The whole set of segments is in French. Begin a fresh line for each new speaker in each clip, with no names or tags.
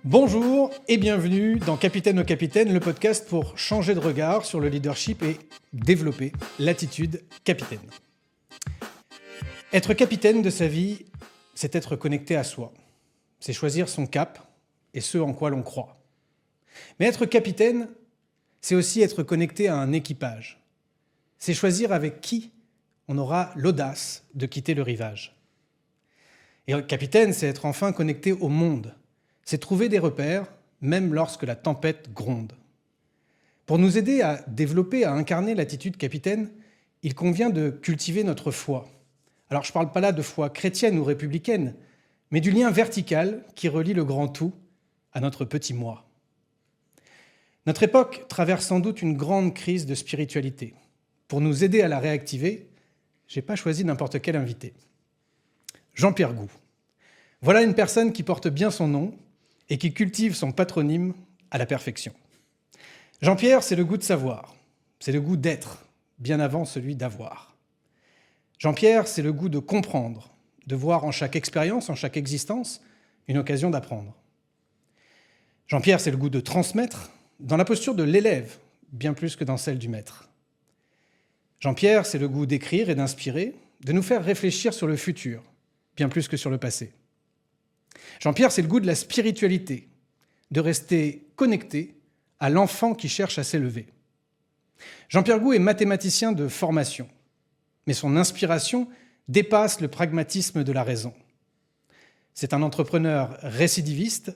Bonjour et bienvenue dans Capitaine au Capitaine, le podcast pour changer de regard sur le leadership et développer l'attitude capitaine. Être capitaine de sa vie, c'est être connecté à soi. C'est choisir son cap et ce en quoi l'on croit. Mais être capitaine, c'est aussi être connecté à un équipage. C'est choisir avec qui on aura l'audace de quitter le rivage. Et capitaine, c'est être enfin connecté au monde. C'est trouver des repères, même lorsque la tempête gronde. Pour nous aider à développer, à incarner l'attitude capitaine, il convient de cultiver notre foi. Alors je ne parle pas là de foi chrétienne ou républicaine, mais du lien vertical qui relie le grand tout à notre petit moi. Notre époque traverse sans doute une grande crise de spiritualité. Pour nous aider à la réactiver, je n'ai pas choisi n'importe quel invité. Jean-Pierre Gou. Voilà une personne qui porte bien son nom et qui cultive son patronyme à la perfection. Jean-Pierre, c'est le goût de savoir, c'est le goût d'être, bien avant celui d'avoir. Jean-Pierre, c'est le goût de comprendre, de voir en chaque expérience, en chaque existence, une occasion d'apprendre. Jean-Pierre, c'est le goût de transmettre, dans la posture de l'élève, bien plus que dans celle du maître. Jean-Pierre, c'est le goût d'écrire et d'inspirer, de nous faire réfléchir sur le futur, bien plus que sur le passé. Jean-Pierre, c'est le goût de la spiritualité, de rester connecté à l'enfant qui cherche à s'élever. Jean-Pierre Gou est mathématicien de formation, mais son inspiration dépasse le pragmatisme de la raison. C'est un entrepreneur récidiviste,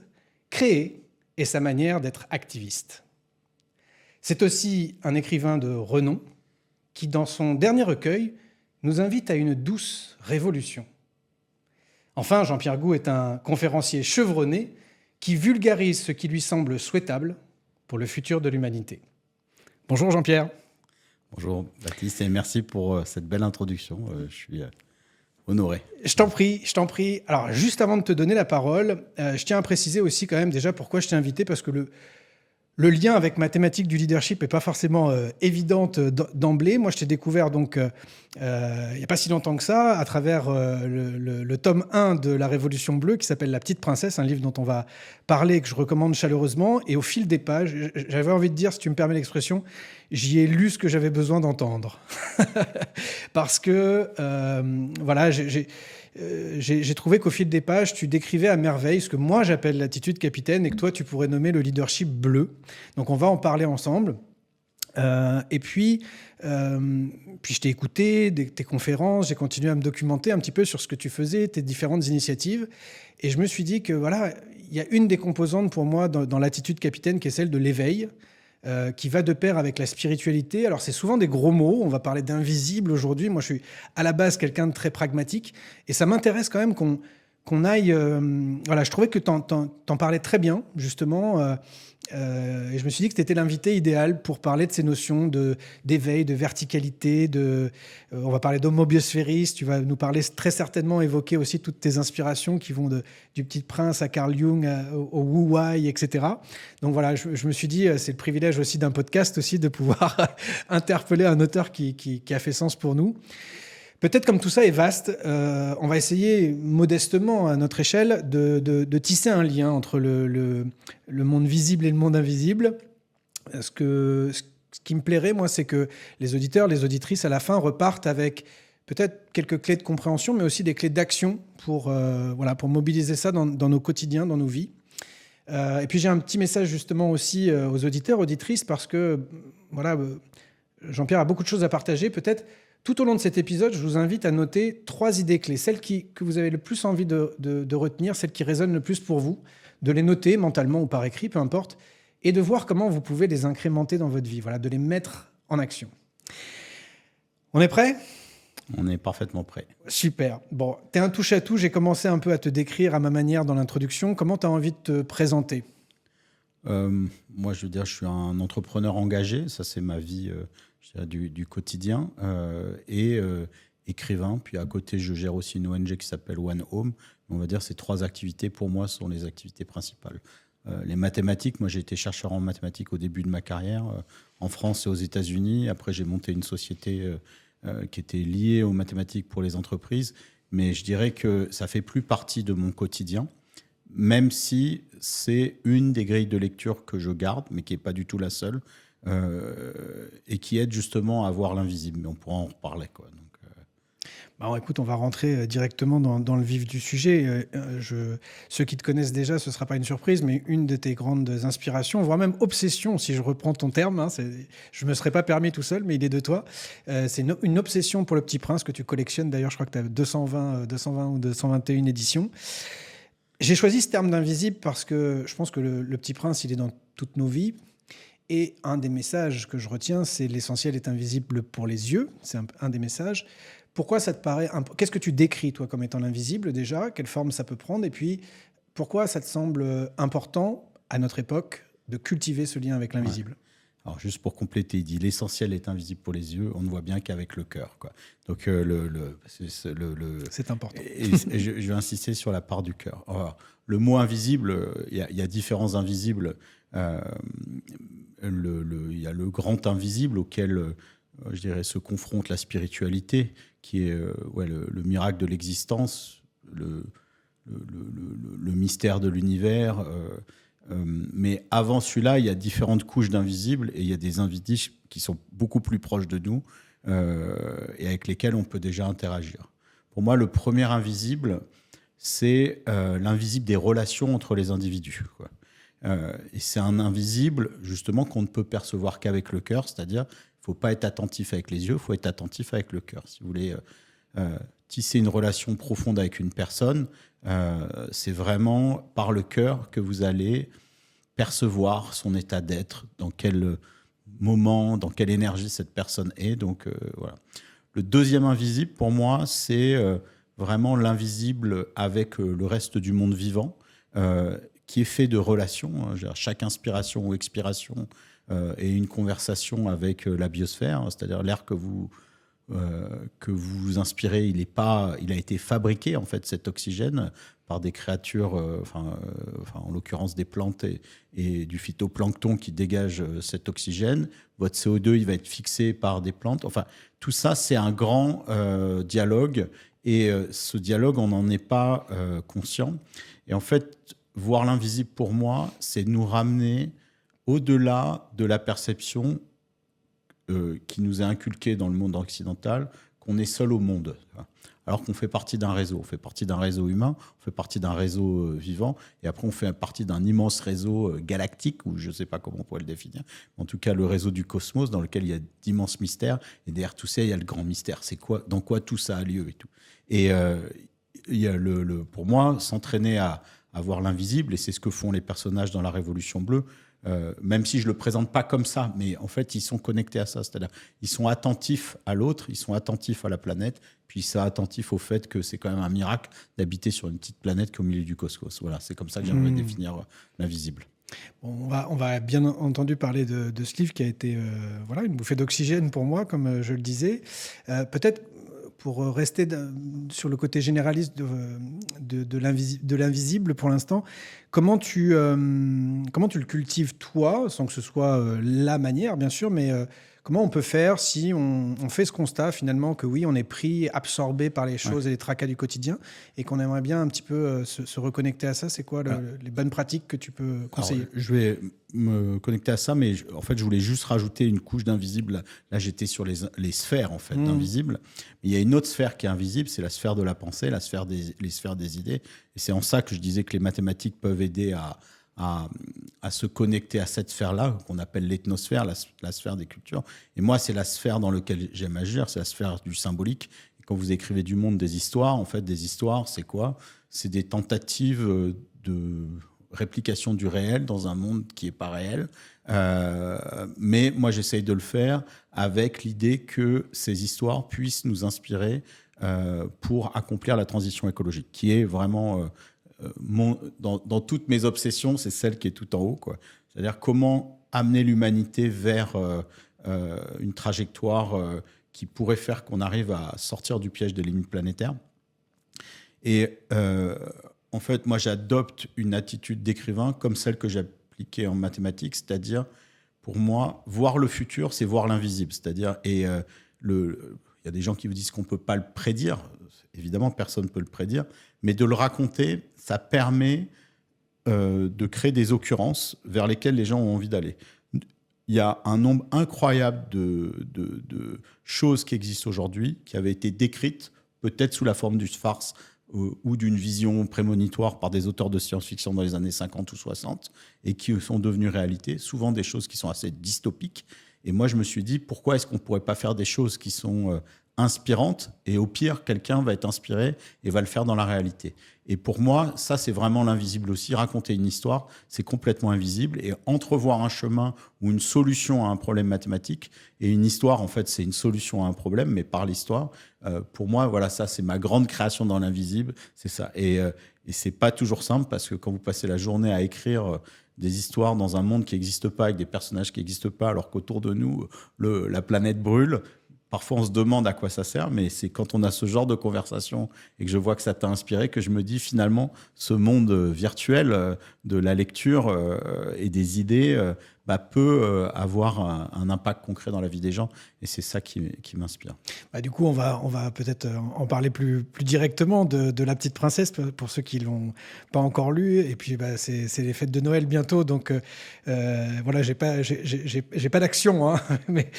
créé et sa manière d'être activiste. C'est aussi un écrivain de renom qui, dans son dernier recueil, nous invite à une douce révolution. Enfin, Jean-Pierre Gou est un conférencier chevronné qui vulgarise ce qui lui semble souhaitable pour le futur de l'humanité. Bonjour Jean-Pierre.
Bonjour Baptiste et merci pour cette belle introduction. Je suis honoré.
Je t'en prie. Alors, juste avant de te donner la parole, je tiens à préciser aussi quand même déjà pourquoi je t'ai invité, parce que le lien avec ma thématique du leadership n'est pas forcément évidente d'emblée. Moi, je t'ai découvert donc il n'y a pas si longtemps que ça, à travers le tome 1 de La Révolution bleue, qui s'appelle La Petite Princesse, un livre dont on va parler et que je recommande chaleureusement. Et au fil des pages, j'avais envie de dire, si tu me permets l'expression, j'y ai lu ce que j'avais besoin d'entendre. Parce que, voilà, j'ai trouvé qu'au fil des pages, tu décrivais à merveille ce que moi j'appelle l'attitude capitaine et que toi tu pourrais nommer le leadership bleu. Donc on va en parler ensemble. Et puis je t'ai écouté, tes conférences, j'ai continué à me documenter un petit peu sur ce que tu faisais, tes différentes initiatives. Et je me suis dit que voilà, il y a une des composantes pour moi dans l'attitude capitaine qui est celle de l'éveil. Qui va de pair avec la spiritualité. Alors, c'est souvent des gros mots. On va parler d'invisible aujourd'hui. Moi, je suis à la base quelqu'un de très pragmatique. Et ça m'intéresse quand même qu'on aille... voilà, je trouvais que t'en parlais très bien, justement. Et je me suis dit que tu étais l'invité idéal pour parler de ces notions d'éveil, de verticalité. On va parler d'homo biosphériste. Tu vas nous parler très certainement, évoquer aussi toutes tes inspirations qui vont du Petit Prince à Carl Jung, au Wu Wei, etc. Donc voilà, je me suis dit, c'est le privilège aussi d'un podcast aussi de pouvoir interpeller un auteur qui a fait sens pour nous. Peut-être comme tout ça est vaste, on va essayer modestement à notre échelle de tisser un lien entre le monde visible et le monde invisible. Ce qui me plairait, moi, c'est que les auditeurs, les auditrices, à la fin, repartent avec peut-être quelques clés de compréhension, mais aussi des clés d'action pour mobiliser ça dans nos quotidiens, dans nos vies. Et puis j'ai un petit message justement aussi aux auditeurs, auditrices, parce que voilà, Jean-Pierre a beaucoup de choses à partager. Peut-être tout au long de cet épisode, je vous invite à noter 3 idées clés, celles que vous avez le plus envie de retenir, celles qui résonnent le plus pour vous, de les noter mentalement ou par écrit, peu importe, et de voir comment vous pouvez les incrémenter dans votre vie, voilà, de les mettre en action. On est prêt ?
On est parfaitement prêt.
Super. Bon, t'es un touche-à-tout. J'ai commencé un peu à te décrire à ma manière dans l'introduction. Comment tu as envie de te présenter ?
Moi, je veux dire, je suis un entrepreneur engagé. Ça, c'est ma vie du quotidien. Et écrivain. Puis à côté, je gère aussi une ONG qui s'appelle One Home. On va dire ces 3 activités, pour moi, sont les activités principales. Les mathématiques, moi, j'ai été chercheur en mathématiques au début de ma carrière, en France et aux États-Unis. Après, j'ai monté une société qui était liée aux mathématiques pour les entreprises. Mais je dirais que ça fait plus partie de mon quotidien. même si c'est une des grilles de lecture que je garde, mais qui n'est pas du tout la seule, et qui aide justement à voir l'invisible. Mais on pourra en reparler, quoi. Donc,
Bah, écoute, on va rentrer directement dans le vif du sujet. Ceux qui te connaissent déjà, ce ne sera pas une surprise, mais une de tes grandes inspirations, voire même obsession, si je reprends ton terme, hein, je ne me serais pas permis tout seul, mais il est de toi. C'est une obsession pour Le Petit Prince que tu collectionnes. D'ailleurs, je crois que tu as 220 ou 221 éditions. J'ai choisi ce terme d'invisible parce que je pense que le Petit Prince, il est dans toutes nos vies. Et un des messages que je retiens, c'est l'essentiel est invisible pour les yeux. C'est un des messages. Pourquoi ça te paraît... Qu'est-ce que tu décris, toi, comme étant l'invisible, déjà? Quelle forme ça peut prendre? Et puis, pourquoi ça te semble important, à notre époque, de cultiver ce lien avec l'invisible?
ouais. Alors, juste pour compléter, il dit l'essentiel est invisible pour les yeux, on ne voit bien qu'avec le cœur, quoi. Donc,
C'est important.
et je vais insister sur la part du cœur. Alors, le mot invisible, il y a différents invisibles. Il y a le grand invisible auquel, je dirais, se confronte la spiritualité, qui est le miracle de l'existence, le mystère de l'univers. Mais avant celui-là, il y a différentes couches d'invisibles et il y a des invisibles qui sont beaucoup plus proches de nous et avec lesquels on peut déjà interagir. Pour moi, le premier invisible, c'est l'invisible des relations entre les individus, quoi. Et c'est un invisible, justement, qu'on ne peut percevoir qu'avec le cœur, c'est-à-dire il ne faut pas être attentif avec les yeux, il faut être attentif avec le cœur. Si vous voulez tisser une relation profonde avec une personne, c'est vraiment par le cœur que vous allez percevoir son état d'être, dans quel moment, dans quelle énergie cette personne est. Donc, voilà. Le deuxième invisible, pour moi, c'est vraiment l'invisible avec le reste du monde vivant, qui est fait de relations. Chaque inspiration ou expiration est une conversation avec la biosphère, c'est-à-dire l'air que vous inspirez, il a été fabriqué, en fait, cet oxygène, par des créatures, en l'occurrence des plantes et du phytoplancton qui dégagent cet oxygène. Votre CO2, il va être fixé par des plantes. Enfin, tout ça, c'est un grand dialogue. Et ce dialogue, on n'en est pas conscient. Et en fait, voir l'invisible, pour moi, c'est nous ramener au-delà de la perception qui nous est inculquée dans le monde occidental, qu'on est seul au monde. Alors qu'on fait partie d'un réseau. On fait partie d'un réseau humain, on fait partie d'un réseau vivant, et après on fait partie d'un immense réseau galactique, ou je ne sais pas comment on pourrait le définir, en tout cas le réseau du cosmos, dans lequel il y a d'immenses mystères, et derrière tout ça, il y a le grand mystère. C'est quoi, dans quoi tout ça a lieu et tout. Et il y a pour moi, s'entraîner à voir l'invisible, et c'est ce que font les personnages dans la Révolution bleue, même si je le présente pas comme ça, mais en fait ils sont connectés à ça, c'est-à-dire ils sont attentifs à l'autre, ils sont attentifs à la planète, puis ils sont attentifs au fait que c'est quand même un miracle d'habiter sur une petite planète qui est au milieu du cosmos. Voilà, c'est comme ça que j'aimerais définir l'invisible.
Bon, on va bien entendu parler de ce livre qui a été une bouffée d'oxygène pour moi, comme je le disais. Peut-être pour rester sur le côté généraliste de l'invisible pour l'instant, comment tu le cultives toi, sans que ce soit la manière bien sûr, mais comment on peut faire si on fait ce constat finalement que oui, on est pris, absorbé par les choses et les tracas du quotidien et qu'on aimerait bien un petit peu se reconnecter à ça? C'est quoi les bonnes pratiques que tu peux conseiller?
Alors, je vais me connecter à ça, mais en fait, je voulais juste rajouter une couche d'invisible. Là, j'étais sur les sphères en fait d'invisible. Mais il y a une autre sphère qui est invisible, c'est la sphère de la pensée, les sphères des idées. Et c'est en ça que je disais que les mathématiques peuvent aider à se connecter à cette sphère-là, qu'on appelle l'ethnosphère, la sphère des cultures. Et moi, c'est la sphère dans laquelle j'aime agir, c'est la sphère du symbolique. Et quand vous écrivez du monde des histoires, en fait, des histoires, c'est quoi? C'est des tentatives de réplication du réel dans un monde qui n'est pas réel. Mais moi, j'essaye de le faire avec l'idée que ces histoires puissent nous inspirer pour accomplir la transition écologique, qui est vraiment... dans toutes mes obsessions, c'est celle qui est tout en haut, quoi. C'est-à-dire comment amener l'humanité vers une trajectoire qui pourrait faire qu'on arrive à sortir du piège des limites planétaires. Et en fait, moi, j'adopte une attitude d'écrivain comme celle que j'appliquais en mathématiques, c'est-à-dire, pour moi, voir le futur, c'est voir l'invisible. C'est-à-dire, il y a des gens qui vous disent qu'on ne peut pas le prédire. Évidemment, personne ne peut le prédire. Mais de le raconter, ça permet de créer des occurrences vers lesquelles les gens ont envie d'aller. Il y a un nombre incroyable de choses qui existent aujourd'hui, qui avaient été décrites, peut-être sous la forme d'une farce ou d'une vision prémonitoire par des auteurs de science-fiction dans les années 50 ou 60, et qui sont devenues réalité, souvent des choses qui sont assez dystopiques. Et moi, je me suis dit, pourquoi est-ce qu'on ne pourrait pas faire des choses qui sont inspirantes, et au pire, quelqu'un va être inspiré et va le faire dans la réalité. Et pour moi, ça, c'est vraiment l'invisible aussi. Raconter une histoire, c'est complètement invisible. Et entrevoir un chemin ou une solution à un problème mathématique, et une histoire, en fait, c'est une solution à un problème, mais par l'histoire. Pour moi, voilà, ça, c'est ma grande création dans l'invisible. C'est ça. Et c'est pas toujours simple, parce que quand vous passez la journée à écrire des histoires dans un monde qui n'existe pas, avec des personnages qui n'existent pas, alors qu'autour de nous, la planète brûle. Parfois, on se demande à quoi ça sert, mais c'est quand on a ce genre de conversation et que je vois que ça t'a inspiré que je me dis finalement, ce monde virtuel de la lecture et des idées peut avoir un impact concret dans la vie des gens. Et c'est ça qui m'inspire.
Du coup, on va peut-être en parler plus directement de La Petite Princesse pour ceux qui ne l'ont pas encore lu. Et puis, c'est les fêtes de Noël bientôt. Donc, voilà, j'ai pas d'action, hein, mais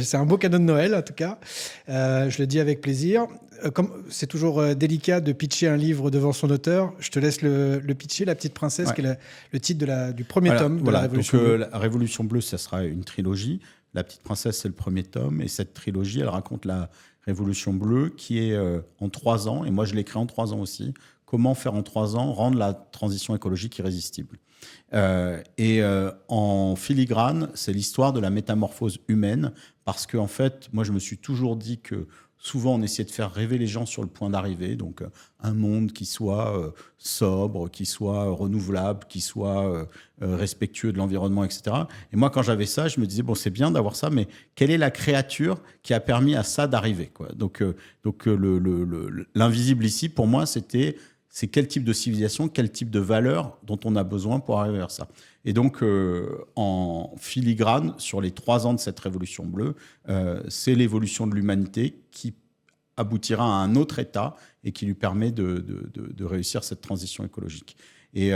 c'est un beau cadeau de Noël, en tout cas. Je le dis avec plaisir. Comme c'est toujours délicat de pitcher un livre devant son auteur, je te laisse le pitcher, La Petite Princesse,
Ouais.
qui est le titre du premier tome de la Révolution
donc,
bleue.
La Révolution bleue, ça sera une trilogie. La Petite Princesse, c'est le premier tome. Et cette trilogie, elle raconte la Révolution bleue qui est en 3 ans. Et moi, je l'ai écrit en 3 ans aussi. Comment faire en 3 ans rendre la transition écologique irrésistible. En filigrane, c'est l'histoire de la métamorphose humaine. Parce qu'en fait, moi, je me suis toujours dit que souvent, on essayait de faire rêver les gens sur le point d'arrivée. Donc, un monde qui soit sobre, qui soit renouvelable, qui soit respectueux de l'environnement, etc. Et moi, quand j'avais ça, je me disais, bon, c'est bien d'avoir ça, mais quelle est la créature qui a permis à ça d'arriver, quoi. Donc, l'invisible ici, pour moi, c'est quel type de civilisation, quel type de valeur dont on a besoin pour arriver vers ça. Et donc, en filigrane, sur les 3 ans de cette Révolution bleue, c'est l'évolution de l'humanité qui aboutira à un autre état et qui lui permet de réussir cette transition écologique. Et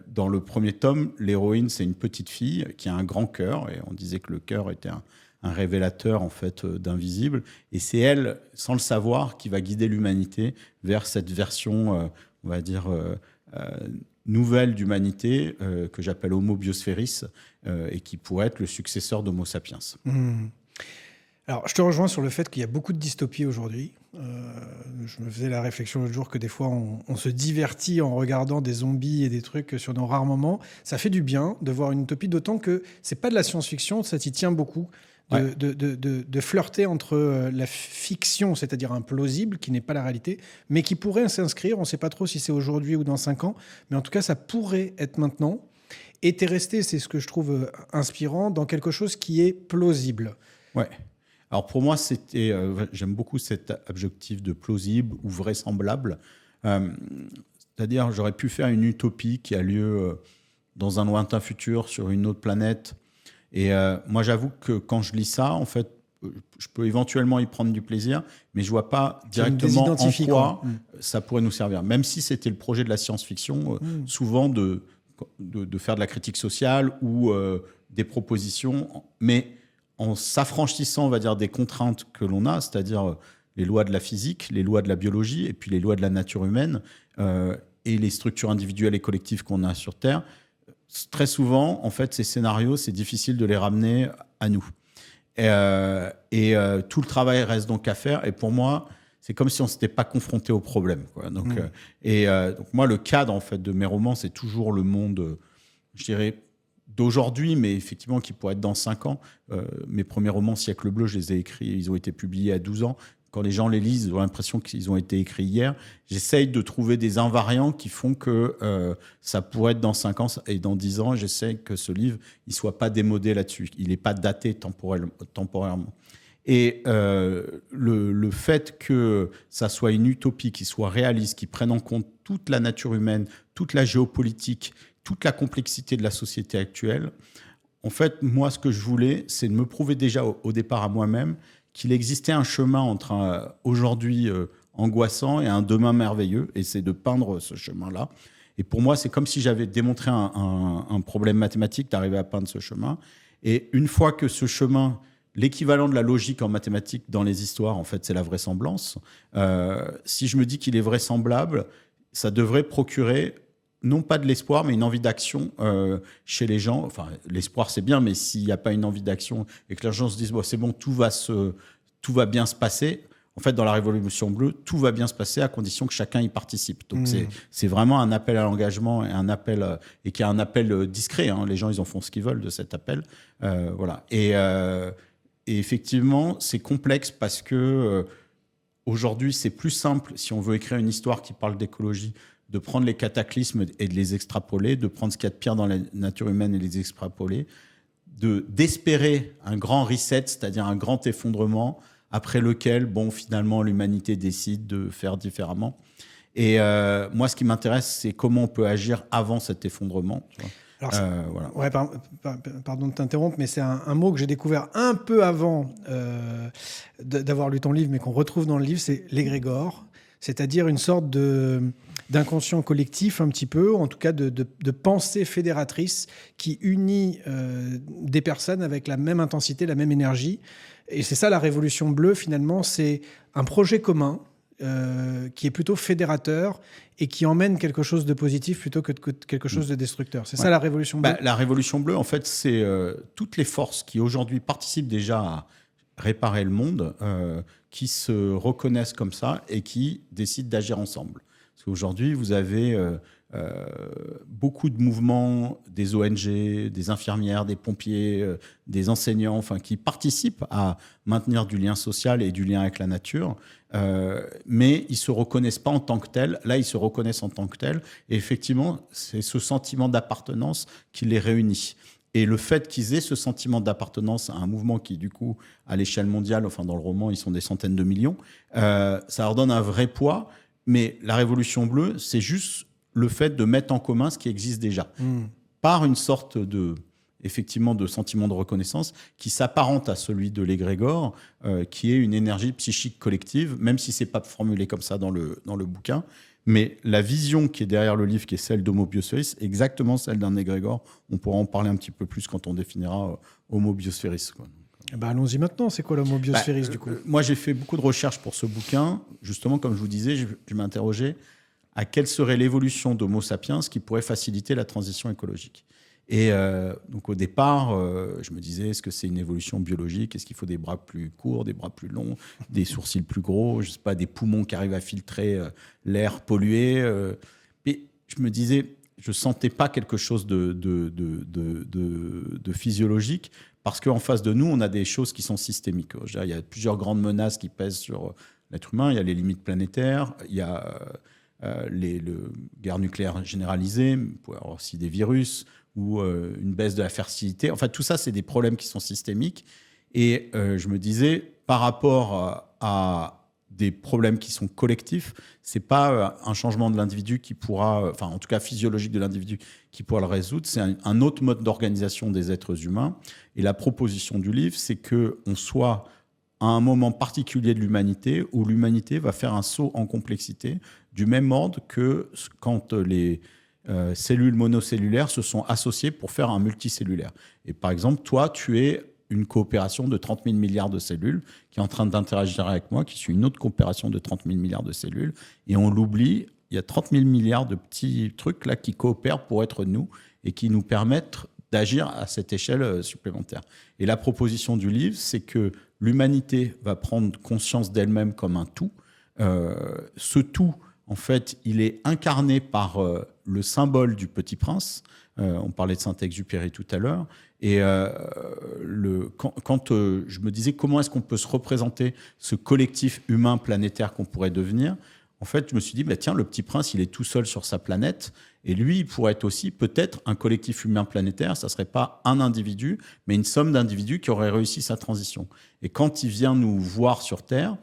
dans le premier tome, l'héroïne, c'est une petite fille qui a un grand cœur, et on disait que le cœur était un révélateur en fait d'invisible. Et c'est elle, sans le savoir, qui va guider l'humanité vers cette version, on va dire, nouvelle d'humanité que j'appelle Homo Biosphéris et qui pourrait être le successeur d'Homo sapiens.
Alors, je te rejoins sur le fait qu'il y a beaucoup de dystopie aujourd'hui. Je me faisais la réflexion l'autre jour que des fois, on se divertit en regardant des zombies et des trucs sur nos rares moments. Ça fait du bien de voir une utopie, d'autant que c'est pas de la science-fiction, ça t'y tient beaucoup. De flirter entre la fiction, c'est-à-dire un plausible, qui n'est pas la réalité, mais qui pourrait s'inscrire, on ne sait pas trop si c'est aujourd'hui ou dans 5 ans, mais en tout cas, ça pourrait être maintenant. Et t'es resté, c'est ce que je trouve inspirant, dans quelque chose qui est plausible.
Ouais. Alors pour moi, j'aime beaucoup cet adjectif de plausible ou vraisemblable. C'est-à-dire, j'aurais pu faire une utopie qui a lieu dans un lointain futur sur une autre planète. Et moi, j'avoue que quand je lis ça, en fait, je peux éventuellement y prendre du plaisir, mais je vois pas directement en quoi ça pourrait nous servir. Même si c'était le projet de la science-fiction, souvent de faire de la critique sociale ou des propositions, mais en s'affranchissant, on va dire, des contraintes que l'on a, c'est-à-dire les lois de la physique, les lois de la biologie, et puis les lois de la nature humaine, et les structures individuelles et collectives qu'on a sur Terre. Très souvent, en fait, ces scénarios, c'est difficile de les ramener à nous. Tout le travail reste donc à faire. Et pour moi, c'est comme si on ne s'était pas confronté au problème, quoi. Donc, donc moi, le cadre en fait de mes romans, c'est toujours le monde, je dirais, d'aujourd'hui, mais effectivement qui pourrait être dans 5 ans. Mes premiers romans, Siècle bleu, je les ai écrits, ils ont été publiés à 12 ans. Quand les gens les lisent, ils ont l'impression qu'ils ont été écrits hier. J'essaye de trouver des invariants qui font que ça pourrait être dans 5 ans et dans 10 ans. J'essaie que ce livre ne soit pas démodé là-dessus. Il n'est pas daté temporairement. Et le fait que ça soit une utopie qui soit réaliste, qui prenne en compte toute la nature humaine, toute la géopolitique, toute la complexité de la société actuelle, en fait, moi, ce que je voulais, c'est de me prouver déjà au départ à moi-même qu'il existait un chemin entre un aujourd'hui angoissant et un demain merveilleux, et c'est de peindre ce chemin-là. Et pour moi, c'est comme si j'avais démontré un problème mathématique d'arriver à peindre ce chemin. Et une fois que ce chemin, l'équivalent de la logique en mathématiques dans les histoires, en fait, c'est la vraisemblance. Si je me dis qu'il est vraisemblable, ça devrait procurer non pas de l'espoir, mais une envie d'action chez les gens. Enfin, l'espoir, c'est bien, mais s'il n'y a pas une envie d'action et que les gens se disent bon, c'est bon, tout va bien se passer. En fait, dans la Révolution bleue, tout va bien se passer à condition que chacun y participe. Donc, c'est vraiment un appel à l'engagement et qui est un appel discret. Hein. Les gens, ils en font ce qu'ils veulent de cet appel. Voilà. Et effectivement, c'est complexe parce que aujourd'hui, c'est plus simple, si on veut écrire une histoire qui parle d'écologie, de prendre les cataclysmes et de les extrapoler, de prendre ce qu'il y a de pire dans la nature humaine et les extrapoler, d'espérer un grand reset, c'est-à-dire un grand effondrement, après lequel, bon, finalement, l'humanité décide de faire différemment. Et moi, ce qui m'intéresse, c'est comment on peut agir avant cet effondrement. Tu vois.
Alors,
voilà.
Ouais, pardon de t'interrompre, mais c'est un mot que j'ai découvert un peu avant d'avoir lu ton livre, mais qu'on retrouve dans le livre, c'est l'égrégore, c'est-à-dire une sorte d'inconscient collectif un petit peu, en tout cas de pensée fédératrice qui unit des personnes avec la même intensité, la même énergie. Et c'est ça la Révolution bleue, finalement, c'est un projet commun qui est plutôt fédérateur et qui emmène quelque chose de positif plutôt que quelque chose de destructeur. C'est ça la Révolution bleue.
La Révolution bleue, en fait, c'est toutes les forces qui aujourd'hui participent déjà à réparer le monde, qui se reconnaissent comme ça et qui décident d'agir ensemble. Parce qu'aujourd'hui, vous avez beaucoup de mouvements, des ONG, des infirmières, des pompiers, des enseignants, enfin, qui participent à maintenir du lien social et du lien avec la nature, mais ils ne se reconnaissent pas en tant que tels. Là, ils se reconnaissent en tant que tels. Et effectivement, c'est ce sentiment d'appartenance qui les réunit. Et le fait qu'ils aient ce sentiment d'appartenance à un mouvement qui, du coup, à l'échelle mondiale, enfin, dans le roman, ils sont des centaines de millions, ça leur donne un vrai poids. Mais la Révolution bleue, c'est juste le fait de mettre en commun ce qui existe déjà, par une sorte effectivement, de sentiment de reconnaissance qui s'apparente à celui de l'égrégore, qui est une énergie psychique collective, même si c'est pas formulé comme ça dans le bouquin. Mais la vision qui est derrière le livre, qui est celle d'Homo Biosphéris, est exactement celle d'un égrégore. On pourra en parler un petit peu plus quand on définira Homo Biosphéris, quoi.
Allons-y maintenant. C'est quoi l'Homo Biosphéris, du coup ?
Moi, j'ai fait beaucoup de recherches pour ce bouquin. Justement, comme je vous disais, je m'interrogeais à quelle serait l'évolution d'Homo sapiens qui pourrait faciliter la transition écologique. Et donc au départ, je me disais, est-ce que c'est une évolution biologique ? Est-ce qu'il faut des bras plus courts, des bras plus longs, des sourcils plus gros, je sais pas, des poumons qui arrivent à filtrer l'air pollué Mais je me disais, je sentais pas quelque chose de physiologique, parce qu'en face de nous, on a des choses qui sont systémiques. Il y a plusieurs grandes menaces qui pèsent sur l'être humain. Il y a les limites planétaires, il y a le guerre nucléaire généralisée, il peut y avoir aussi des virus ou une baisse de la fertilité. Enfin, tout ça, c'est des problèmes qui sont systémiques. Et je me disais, par rapport à des problèmes qui sont collectifs, c'est pas un changement de l'individu qui pourra, enfin, en tout cas physiologique de l'individu, qui pourra le résoudre. C'est un autre mode d'organisation des êtres humains. Et la proposition du livre, c'est qu'on soit à un moment particulier de l'humanité où l'humanité va faire un saut en complexité du même ordre que quand les cellules monocellulaires se sont associées pour faire un multicellulaire. Et par exemple, toi, tu es une coopération de 30 000 milliards de cellules qui est en train d'interagir avec moi, qui suis une autre coopération de 30 000 milliards de cellules. Et on l'oublie, il y a 30 000 milliards de petits trucs là qui coopèrent pour être nous et qui nous permettent d'agir à cette échelle supplémentaire. Et la proposition du livre, c'est que l'humanité va prendre conscience d'elle-même comme un tout. Ce tout, en fait, il est incarné par le symbole du Petit Prince. On parlait de Saint-Exupéry tout à l'heure. Et quand je me disais comment est-ce qu'on peut se représenter ce collectif humain planétaire qu'on pourrait devenir, en fait, je me suis dit, bah, tiens, le Petit Prince, il est tout seul sur sa planète. Et lui, il pourrait être aussi peut-être un collectif humain planétaire. Ça ne serait pas un individu, mais une somme d'individus qui auraient réussi sa transition. Et quand il vient nous voir sur Terre,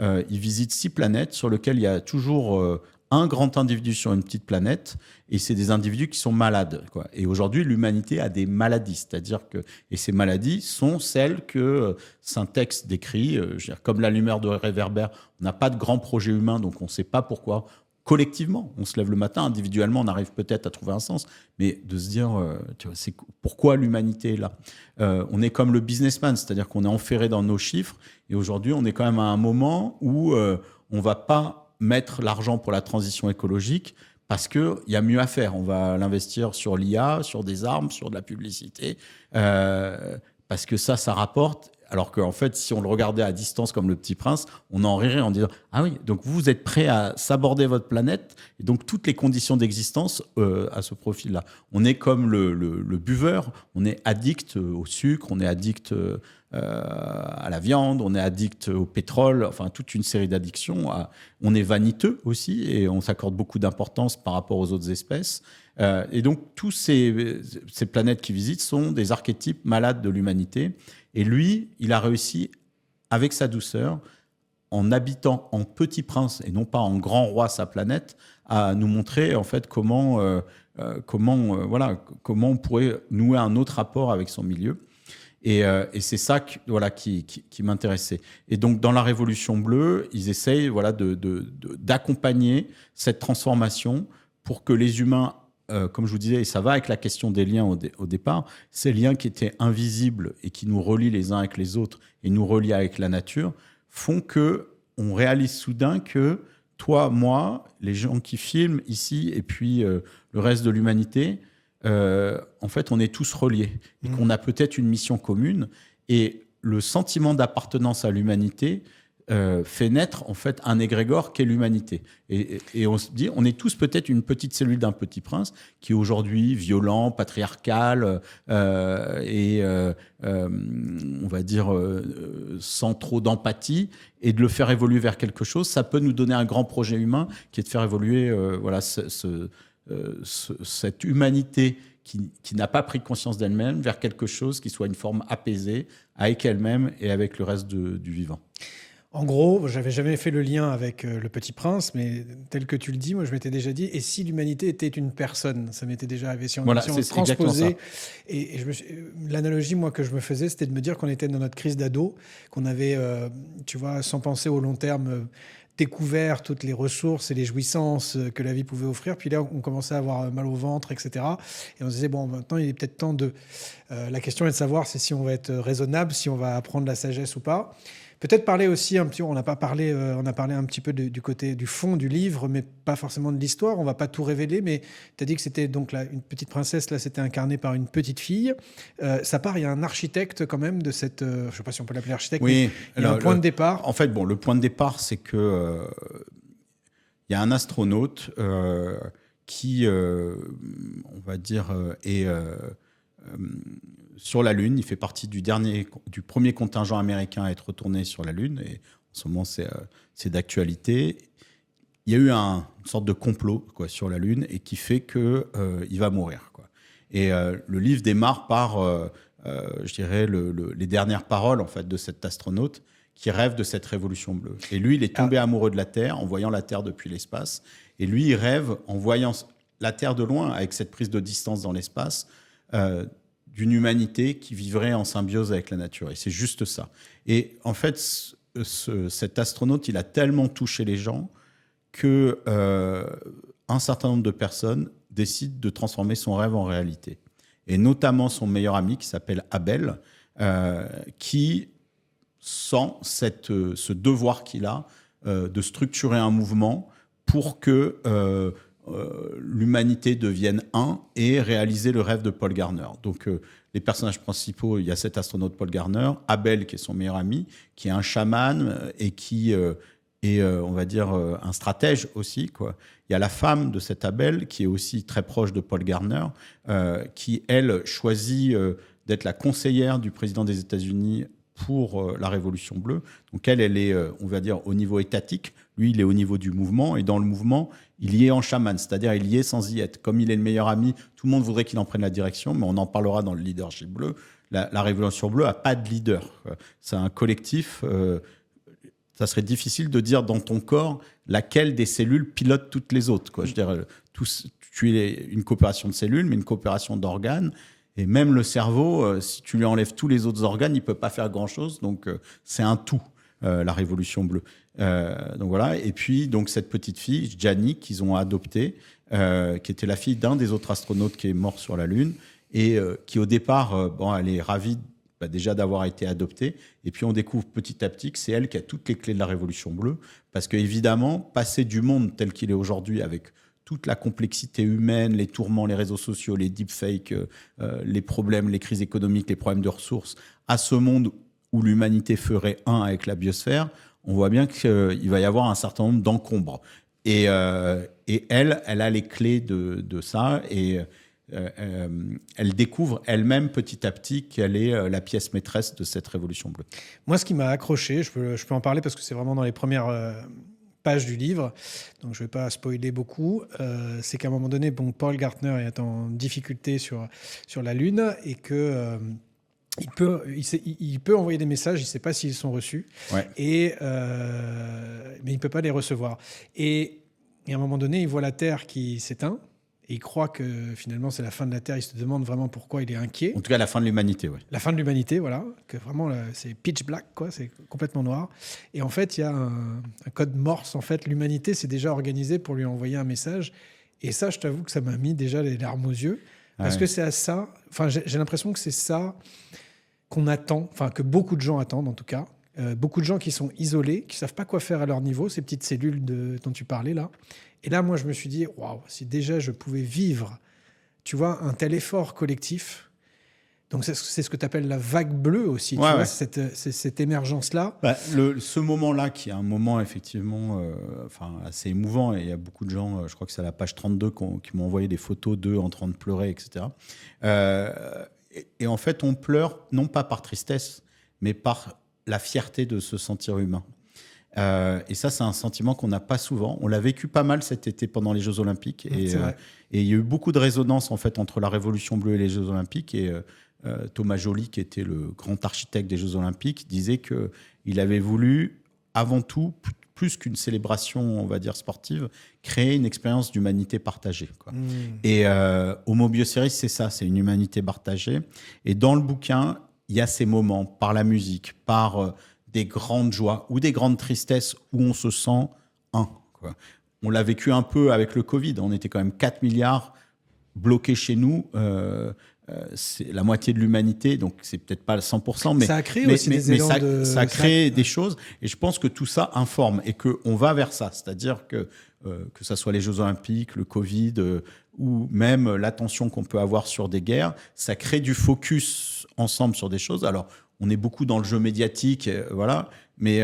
il visite 6 planètes sur lesquelles il y a toujours un grand individu sur une petite planète, et c'est des individus qui sont malades, quoi. Et aujourd'hui, l'humanité a des maladies, c'est-à-dire que, et ces maladies sont celles que Saint-Ex décrit, comme la lumière de réverbère. On n'a pas de grand projet humain, donc on ne sait pas pourquoi, collectivement. On se lève le matin, individuellement, on arrive peut-être à trouver un sens, mais de se dire, tu vois, c'est pourquoi l'humanité est là. On est comme le businessman, c'est-à-dire qu'on est enferré dans nos chiffres, et aujourd'hui, on est quand même à un moment où on va pas mettre l'argent pour la transition écologique parce qu'il y a mieux à faire. On va l'investir sur l'IA, sur des armes, sur de la publicité, parce que ça rapporte. Alors qu'en fait, si on le regardait à distance comme le Petit Prince, on en rirait en disant « Ah oui, donc vous êtes prêt à s'aborder votre planète et donc toutes les conditions d'existence à ce profil-là. » On est comme le buveur, on est addict au sucre, on est addict à la viande, on est addict au pétrole, enfin toute une série d'addictions. On est vaniteux aussi et on s'accorde beaucoup d'importance par rapport aux autres espèces. Et donc tous ces planètes qu'il visite sont des archétypes malades de l'humanité. Et lui, il a réussi, avec sa douceur, en habitant en petit prince et non pas en grand roi sa planète, à nous montrer en fait comment on pourrait nouer un autre rapport avec son milieu. Et c'est ça qui m'intéressait. Et donc, dans la Révolution bleue, ils essayent d'accompagner cette transformation pour que les humains, comme je vous disais, et ça va avec la question des liens au départ, ces liens qui étaient invisibles et qui nous relient les uns avec les autres et nous relient avec la nature, font qu'on réalise soudain que toi, moi, les gens qui filment ici et puis le reste de l'humanité, en fait, on est tous reliés et qu'on a peut-être une mission commune. Et le sentiment d'appartenance à l'humanité fait naître en fait un égrégore qu'est l'humanité. Et on se dit, on est tous peut-être une petite cellule d'un petit prince qui est aujourd'hui violent, patriarcal et on va dire sans trop d'empathie. Et de le faire évoluer vers quelque chose, ça peut nous donner un grand projet humain qui est de faire évoluer cette humanité qui n'a pas pris conscience d'elle-même vers quelque chose qui soit une forme apaisée avec elle-même et avec le reste du vivant.
En gros, j'avais jamais fait le lien avec Le Petit Prince, mais tel que tu le dis, moi je m'étais déjà dit, et si l'humanité était une personne, ça m'était déjà arrivé, si on transposait. Et l'analogie moi que je me faisais, c'était de me dire qu'on était dans notre crise d'ado, qu'on avait, tu vois, sans penser au long terme, découvert toutes les ressources et les jouissances que la vie pouvait offrir. Puis là, on commençait à avoir mal au ventre, etc. Et on se disait, bon, maintenant, il est peut-être temps de... la question est de savoir si on va être raisonnable, si on va apprendre la sagesse ou pas. Peut-être parler aussi un petit peu, on a parlé un petit peu du côté du fond du livre, mais pas forcément de l'histoire. On va pas tout révéler, mais tu as dit que c'était donc là, une petite princesse, là c'était incarné par une petite fille. Ça part, il y a un architecte quand même de cette, je sais pas si on peut l'appeler architecte,
oui,
mais il y a un point de départ.
En fait, bon, le point de départ, c'est que il y a un astronaute qui, on va dire, est sur la Lune. Il fait partie du premier contingent américain à être retourné sur la Lune. Et en ce moment, c'est d'actualité. Il y a eu une sorte de complot sur la Lune et qui fait qu'il va mourir. Et le livre démarre par, je dirais, les dernières paroles en fait, de cet astronaute qui rêve de cette révolution bleue. Et lui, il est tombé amoureux de la Terre en voyant la Terre depuis l'espace. Et lui, il rêve en voyant la Terre de loin, avec cette prise de distance dans l'espace, d'une humanité qui vivrait en symbiose avec la nature. Et c'est juste ça. Et en fait, cet astronaute, il a tellement touché les gens que un certain nombre de personnes décident de transformer son rêve en réalité. Et notamment son meilleur ami, qui s'appelle Abel, qui sent ce devoir qu'il a de structurer un mouvement pour que l'humanité devienne un et réaliser le rêve de Paul Garner. Donc, les personnages principaux, il y a cet astronaute Paul Garner, Abel qui est son meilleur ami, qui est un chaman et qui est, on va dire, un stratège aussi, quoi. Il y a la femme de cet Abel qui est aussi très proche de Paul Garner, qui, elle, choisit d'être la conseillère du président des États-Unis pour la Révolution bleue. Donc elle est, on va dire, au niveau étatique. Lui, il est au niveau du mouvement. Et dans le mouvement, il y est en chaman, c'est-à-dire il y est sans y être. Comme il est le meilleur ami, tout le monde voudrait qu'il en prenne la direction, mais on en parlera dans le leadership bleu. La Révolution bleue n'a pas de leader. C'est un collectif. Ça serait difficile de dire dans ton corps laquelle des cellules pilote toutes les autres, quoi. Je veux dire, tu es une coopération de cellules, mais une coopération d'organes. Et même le cerveau, si tu lui enlèves tous les autres organes, il ne peut pas faire grand-chose. Donc, c'est un tout. la Révolution bleue. Donc voilà. Et puis donc cette petite fille, Gianni, qu'ils ont adoptée, qui était la fille d'un des autres astronautes qui est mort sur la Lune et qui au départ, elle est ravie déjà d'avoir été adoptée. Et puis on découvre petit à petit que c'est elle qui a toutes les clés de la Révolution bleue, parce que évidemment, passer du monde tel qu'il est aujourd'hui avec toute la complexité humaine, les tourments, les réseaux sociaux, les deepfakes, les problèmes, les crises économiques, les problèmes de ressources, à ce monde où l'humanité ferait un avec la biosphère, on voit bien qu'il va y avoir un certain nombre d'encombres. Et elle a les clés de ça, et elle découvre elle-même petit à petit qu'elle est la pièce maîtresse de cette Révolution bleue.
Moi, ce qui m'a accroché, je peux en parler parce que c'est vraiment dans les premières pages du livre, donc je ne vais pas spoiler beaucoup, c'est qu'à un moment donné, Paul Gartner est en difficulté sur la Lune et que... Il peut envoyer des messages, il ne sait pas s'ils sont reçus,
Ouais.
mais il ne peut pas les recevoir. Et à un moment donné, il voit la Terre qui s'éteint, et il croit que finalement c'est la fin de la Terre, il se demande vraiment pourquoi il est inquiet.
En tout cas, la fin de l'humanité, oui.
La fin de l'humanité, voilà, que vraiment c'est pitch black, quoi, c'est complètement noir. Et en fait, il y a un code Morse, en fait, l'humanité s'est déjà organisée pour lui envoyer un message. Et ça, je t'avoue que ça m'a mis déjà les larmes aux yeux, parce que c'est à ça, enfin j'ai l'impression que c'est ça qu'on attend, enfin que beaucoup de gens attendent en tout cas, beaucoup de gens qui sont isolés, qui savent pas quoi faire à leur niveau, ces petites cellules dont tu parlais là. Et là, moi, je me suis dit, waouh, si déjà je pouvais vivre, tu vois, un tel effort collectif. Donc c'est ce que tu appelles la vague bleue aussi, tu vois, cette émergence-là.
Ce moment-là, qui est un moment effectivement assez émouvant, et il y a beaucoup de gens, je crois que c'est à la page 32, qui m'ont envoyé des photos d'eux en train de pleurer, etc. Et en fait, on pleure non pas par tristesse, mais par la fierté de se sentir humain. Et ça, c'est un sentiment qu'on n'a pas souvent. On l'a vécu pas mal cet été pendant les Jeux Olympiques. Et il y a eu beaucoup de résonance en fait, entre la Révolution bleue et les Jeux Olympiques. Et Thomas Joly, qui était le grand architecte des Jeux Olympiques, disait qu'il avait voulu, avant tout, plus qu'une célébration, on va dire, sportive, créer une expérience d'humanité partagée, quoi. Et Homo Bioceris, c'est ça, c'est une humanité partagée. Et dans le bouquin, il y a ces moments, par la musique, par des grandes joies ou des grandes tristesses où on se sent un, quoi. On l'a vécu un peu avec le Covid. On était quand même 4 milliards bloqués chez nous. C'est la moitié de l'humanité, donc c'est peut-être pas 100%, mais
ça a créé aussi des élans
ça crée des choses, et je pense que tout ça informe et qu'on va vers ça, c'est-à-dire que ça soit les Jeux Olympiques, le Covid, ou même l'attention qu'on peut avoir sur des guerres, ça crée du focus ensemble sur des choses. Alors, on est beaucoup dans le jeu médiatique, voilà, mais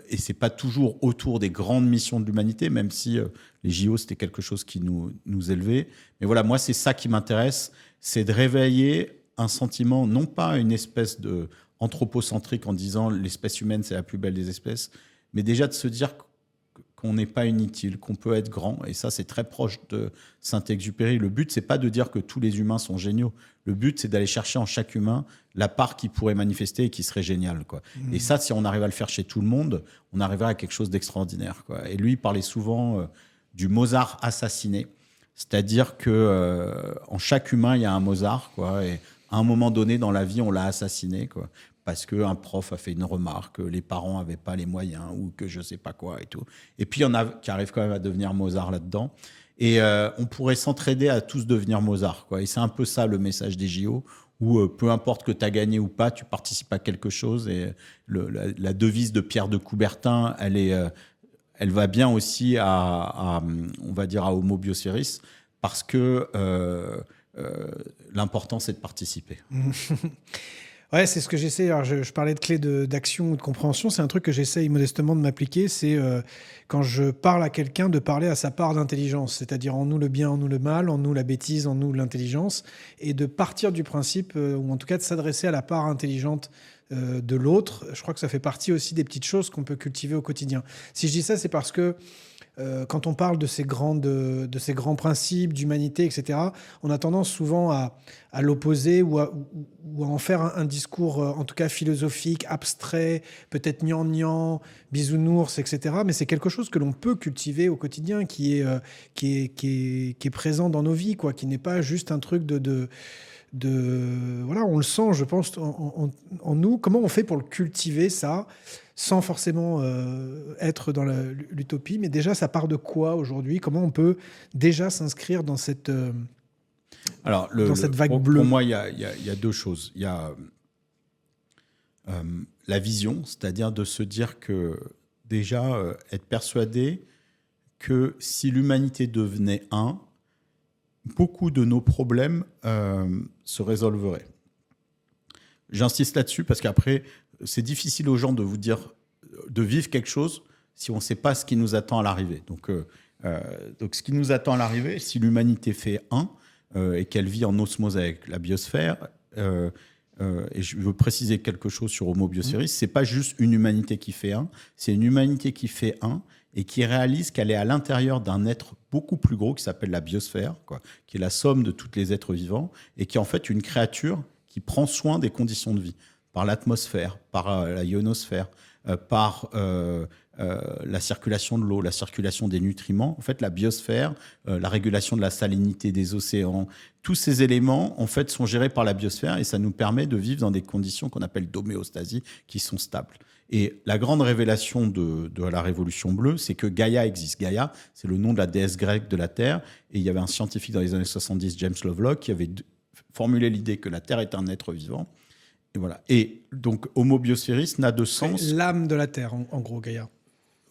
et c'est pas toujours autour des grandes missions de l'humanité, même si les JO c'était quelque chose qui nous élevait. Mais voilà, moi c'est ça qui m'intéresse, c'est de réveiller un sentiment, non pas une espèce de anthropocentrique en disant l'espèce humaine c'est la plus belle des espèces, mais déjà de se dire qu'on n'est pas inutile, qu'on peut être grand. Et ça, c'est très proche de Saint-Exupéry. Le but, c'est pas de dire que tous les humains sont géniaux. Le but, c'est d'aller chercher en chaque humain la part qui pourrait manifester et qui serait géniale, quoi. Et ça, si on arrive à le faire chez tout le monde, on arriverait à quelque chose d'extraordinaire, quoi. Et lui, il parlait souvent du Mozart assassiné. C'est-à-dire que en chaque humain, il y a un Mozart, quoi. Et à un moment donné dans la vie, on l'a assassiné, quoi. Parce qu'un prof a fait une remarque, les parents n'avaient pas les moyens, ou que je ne sais pas quoi et tout. Et puis, il y en a qui arrivent quand même à devenir Mozart là-dedans. Et on pourrait s'entraider à tous devenir Mozart, quoi. Et c'est un peu ça le message des JO, où peu importe que tu as gagné ou pas, tu participes à quelque chose. Et la devise de Pierre de Coubertin, elle va bien aussi on va dire, à Homo Bioceris, parce que l'important, c'est de participer.
Ouais, c'est ce que j'essaie. Alors, je parlais de clés d'action ou de compréhension. C'est un truc que j'essaye modestement de m'appliquer. C'est quand je parle à quelqu'un, de parler à sa part d'intelligence. C'est-à-dire en nous le bien, en nous le mal, en nous la bêtise, en nous l'intelligence. Et de partir du principe, ou en tout cas de s'adresser à la part intelligente de l'autre. Je crois que ça fait partie aussi des petites choses qu'on peut cultiver au quotidien. Si je dis ça, c'est parce que quand on parle de ces grands principes d'humanité, etc., on a tendance souvent à l'opposer ou à en faire un discours, en tout cas philosophique, abstrait, peut-être gnangnan, bisounours, etc. Mais c'est quelque chose que l'on peut cultiver au quotidien, qui est présent dans nos vies, quoi, qui n'est pas juste un truc voilà, on le sent, je pense, en nous. Comment on fait pour le cultiver, ça ? sans forcément être dans l'utopie. Mais déjà, ça part de quoi aujourd'hui? Comment on peut déjà s'inscrire dans cette,
Alors,
dans cette vague bleue?
pour moi, il y a deux choses. Il y a la vision, c'est-à-dire de se dire que déjà, être persuadé que si l'humanité devenait un, beaucoup de nos problèmes se résolveraient. J'insiste là-dessus parce qu'après, c'est difficile aux gens de vous dire, de vivre quelque chose si on ne sait pas ce qui nous attend à l'arrivée. Donc, ce qui nous attend à l'arrivée, si l'humanité fait un et qu'elle vit en osmose avec la biosphère, et je veux préciser quelque chose sur Homo Biosphéris, c'est pas juste une humanité qui fait un, c'est une humanité qui fait un et qui réalise qu'elle est à l'intérieur d'un être beaucoup plus gros qui s'appelle la biosphère, quoi, qui est la somme de tous les êtres vivants et qui est en fait une créature qui prend soin des conditions de vie par l'atmosphère, par la ionosphère, par la circulation de l'eau, la circulation des nutriments. En fait, la biosphère, la régulation de la salinité des océans, tous ces éléments, en fait, sont gérés par la biosphère et ça nous permet de vivre dans des conditions qu'on appelle d'homéostasie, qui sont stables. Et la grande révélation de la Révolution bleue, c'est que Gaïa existe. Gaïa, c'est le nom de la déesse grecque de la Terre. Et il y avait un scientifique dans les années 70, James Lovelock, qui avait formulé l'idée que la Terre est un être vivant. Et voilà. Et donc, Homo Biosphéris n'a de sens.
C'est l'âme de la Terre, en gros, Gaïa.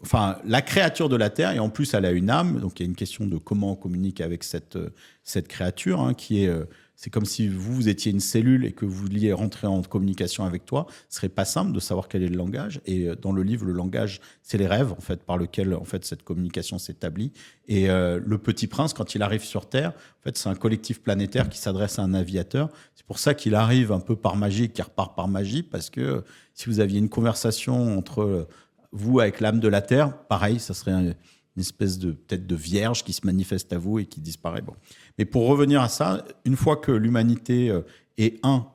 Enfin, la créature de la Terre, et en plus, elle a une âme. Donc, il y a une question de comment on communique avec cette créature, hein, qui est... c'est comme si vous étiez une cellule et que vous vouliez rentrer en communication avec toi. Ce serait pas simple de savoir quel est le langage. Et dans le livre, le langage, c'est les rêves, en fait, par lesquels en fait, cette communication s'établit. Et le Petit Prince, quand il arrive sur Terre, en fait, c'est un collectif planétaire qui s'adresse à un aviateur. C'est pour ça qu'il arrive un peu par magie, qu'il repart par magie, parce que si vous aviez une conversation entre vous avec l'âme de la Terre, pareil, ça serait une espèce de peut-être de vierge qui se manifeste à vous et qui disparaît. Bon. Mais pour revenir à ça, une fois que l'humanité est un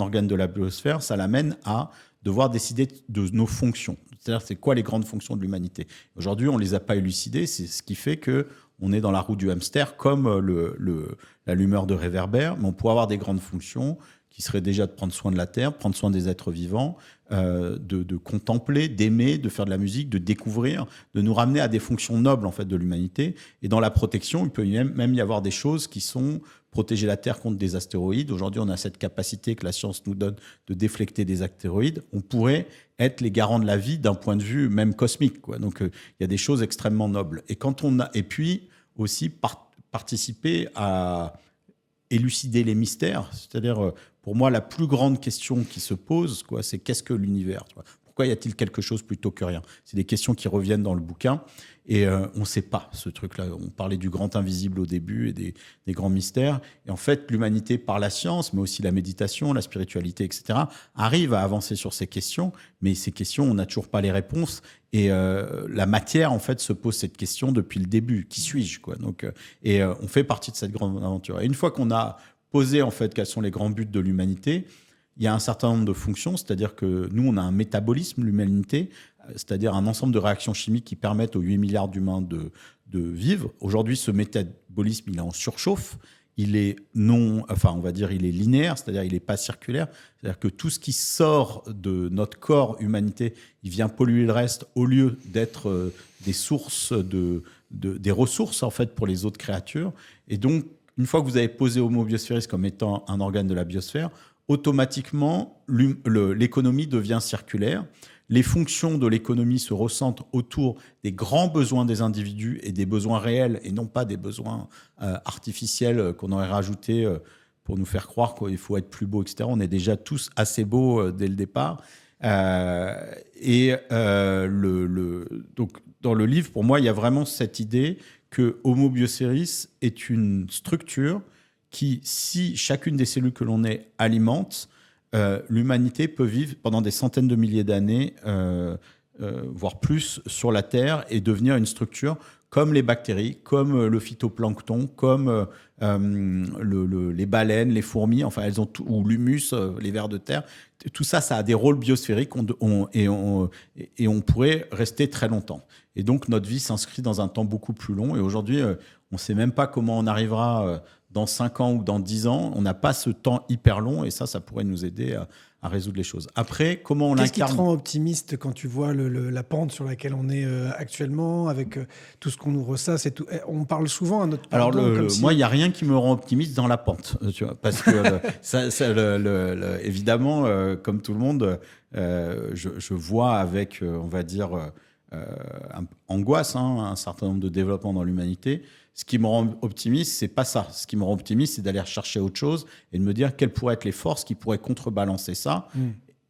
organe de la biosphère, ça l'amène à devoir décider de nos fonctions. C'est-à-dire, c'est quoi les grandes fonctions de l'humanité? Aujourd'hui, on ne les a pas élucidées. C'est ce qui fait qu'on est dans la roue du hamster, comme l'allumeur de réverbère, mais on pourrait avoir des grandes fonctions qui seraient déjà de prendre soin de la Terre, prendre soin des êtres vivants, de contempler, d'aimer, de faire de la musique, de découvrir, de nous ramener à des fonctions nobles en fait de l'humanité. Et dans la protection, il peut même y avoir des choses qui sont protéger la Terre contre des astéroïdes. Aujourd'hui, on a cette capacité que la science nous donne de déflecter des astéroïdes. On pourrait être les garants de la vie d'un point de vue même cosmique, quoi. Donc, il y a des choses extrêmement nobles. Et puis aussi participer à élucider les mystères. C'est-à-dire, pour moi, la plus grande question qui se pose, quoi, c'est qu'est-ce que l'univers, tu vois? Pourquoi y a-t-il quelque chose plutôt que rien? C'est des questions qui reviennent dans le bouquin et on ne sait pas ce truc-là. On parlait du grand invisible au début et des grands mystères. Et en fait, l'humanité, par la science, mais aussi la méditation, la spiritualité, etc., arrive à avancer sur ces questions. Mais ces questions, on n'a toujours pas les réponses. Et la matière, en fait, se pose cette question depuis le début. Qui suis-je, quoi? Donc, on fait partie de cette grande aventure. Et une fois qu'on a posé, en fait, quels sont les grands buts de l'humanité, il y a un certain nombre de fonctions, c'est-à-dire que nous, on a un métabolisme, l'humanité, c'est-à-dire un ensemble de réactions chimiques qui permettent aux 8 milliards d'humains de vivre. Aujourd'hui, ce métabolisme, il est en surchauffe, il est on va dire, il est linéaire, c'est-à-dire il n'est pas circulaire. C'est-à-dire que tout ce qui sort de notre corps humanité, il vient polluer le reste au lieu d'être des sources des ressources, en fait, pour les autres créatures. Et donc, une fois que vous avez posé Homo Biosphéris comme étant un organe de la biosphère, automatiquement, l'économie devient circulaire. Les fonctions de l'économie se ressentent autour des grands besoins des individus et des besoins réels et non pas des besoins artificiels qu'on aurait rajoutés pour nous faire croire qu'il faut être plus beau, etc. On est déjà tous assez beaux dès le départ. Donc, dans le livre, pour moi, il y a vraiment cette idée que Homo Biosphéris est une structure qui, si chacune des cellules que l'on est alimente, l'humanité peut vivre pendant des centaines de milliers d'années, voire plus, sur la Terre et devenir une structure comme les bactéries, comme le phytoplancton, comme les baleines, les fourmis, enfin elles ont tout, ou l'humus, les vers de terre. Tout ça, ça a des rôles biosphériques et on pourrait rester très longtemps. Et donc notre vie s'inscrit dans un temps beaucoup plus long. Et aujourd'hui, on ne sait même pas comment on arrivera dans 5 ans ou dans 10 ans. On n'a pas ce temps hyper long et ça pourrait nous aider à résoudre les choses. Après, comment on
Qu'est-ce qui te
incarne...
rend optimiste quand tu vois la pente sur laquelle on est actuellement, avec tout ce qu'on nous ressasse et tout. On parle souvent à notre
Alors,
pardon, comme si...
moi, il n'y a rien qui me rend optimiste dans la pente, tu vois, parce que évidemment, comme tout le monde, je vois avec, on va dire, angoisse, un certain nombre de développements dans l'humanité. Ce qui me rend optimiste, c'est pas ça. Ce qui me rend optimiste, c'est d'aller chercher autre chose et de me dire quelles pourraient être les forces qui pourraient contrebalancer ça,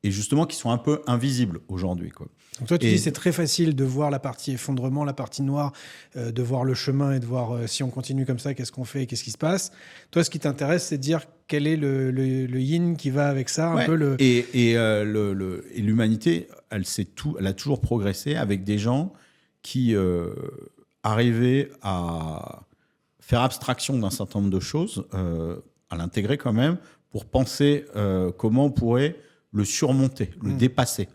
et justement qui sont un peu invisibles aujourd'hui, quoi.
Donc toi, tu dis c'est très facile de voir la partie effondrement, la partie noire, de voir le chemin et de voir si on continue comme ça, qu'est-ce qu'on fait et qu'est-ce qui se passe. Toi, ce qui t'intéresse, c'est de dire quel est le yin qui va avec ça, un peu le...
Et l'humanité, elle a toujours progressé avec des gens qui arrivaient à faire abstraction d'un certain nombre de choses, à l'intégrer quand même, pour penser comment on pourrait le surmonter, le dépasser.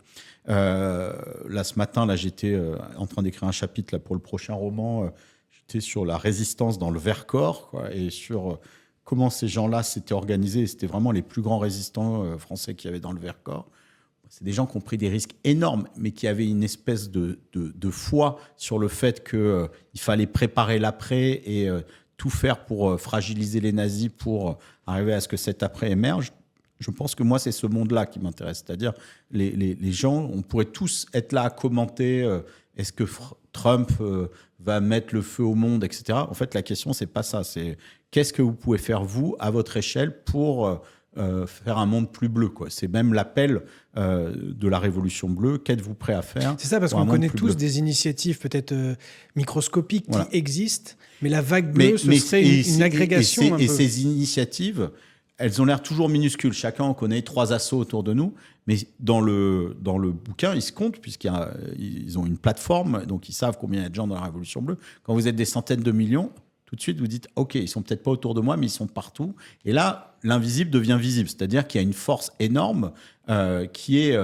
Là, ce matin, j'étais en train d'écrire un chapitre pour le prochain roman. J'étais sur la résistance dans le Vercors, quoi, et sur comment ces gens-là s'étaient organisés. C'était vraiment les plus grands résistants français qu'il y avait dans le Vercors. C'est des gens qui ont pris des risques énormes, mais qui avaient une espèce de foi sur le fait qu'il fallait préparer l'après et tout faire pour fragiliser les nazis pour arriver à ce que cet après émerge. Je pense que moi, c'est ce monde-là qui m'intéresse. C'est-à-dire, les gens, on pourrait tous être là à commenter est-ce que Trump va mettre le feu au monde, etc. En fait, la question, c'est pas ça. C'est qu'est-ce que vous pouvez faire, vous, à votre échelle, pour faire un monde plus bleu, quoi. C'est même l'appel de la Révolution bleue. Qu'êtes-vous prêt à faire?
C'est ça, parce qu'on connaît tous des initiatives peut-être microscopiques qui existent, mais la vague bleue, ce serait une agrégation.
Et ces initiatives, elles ont l'air toujours minuscules. On connaît 3 assos autour de nous, mais dans le bouquin, ils se comptent, puisqu'ils ont une plateforme, donc ils savent combien il y a de gens dans la Révolution bleue. Quand vous êtes des centaines de millions, tout de suite, vous dites, OK, ils sont peut-être pas autour de moi, mais ils sont partout. Et là, l'invisible devient visible, c'est-à-dire qu'il y a une force énorme qui est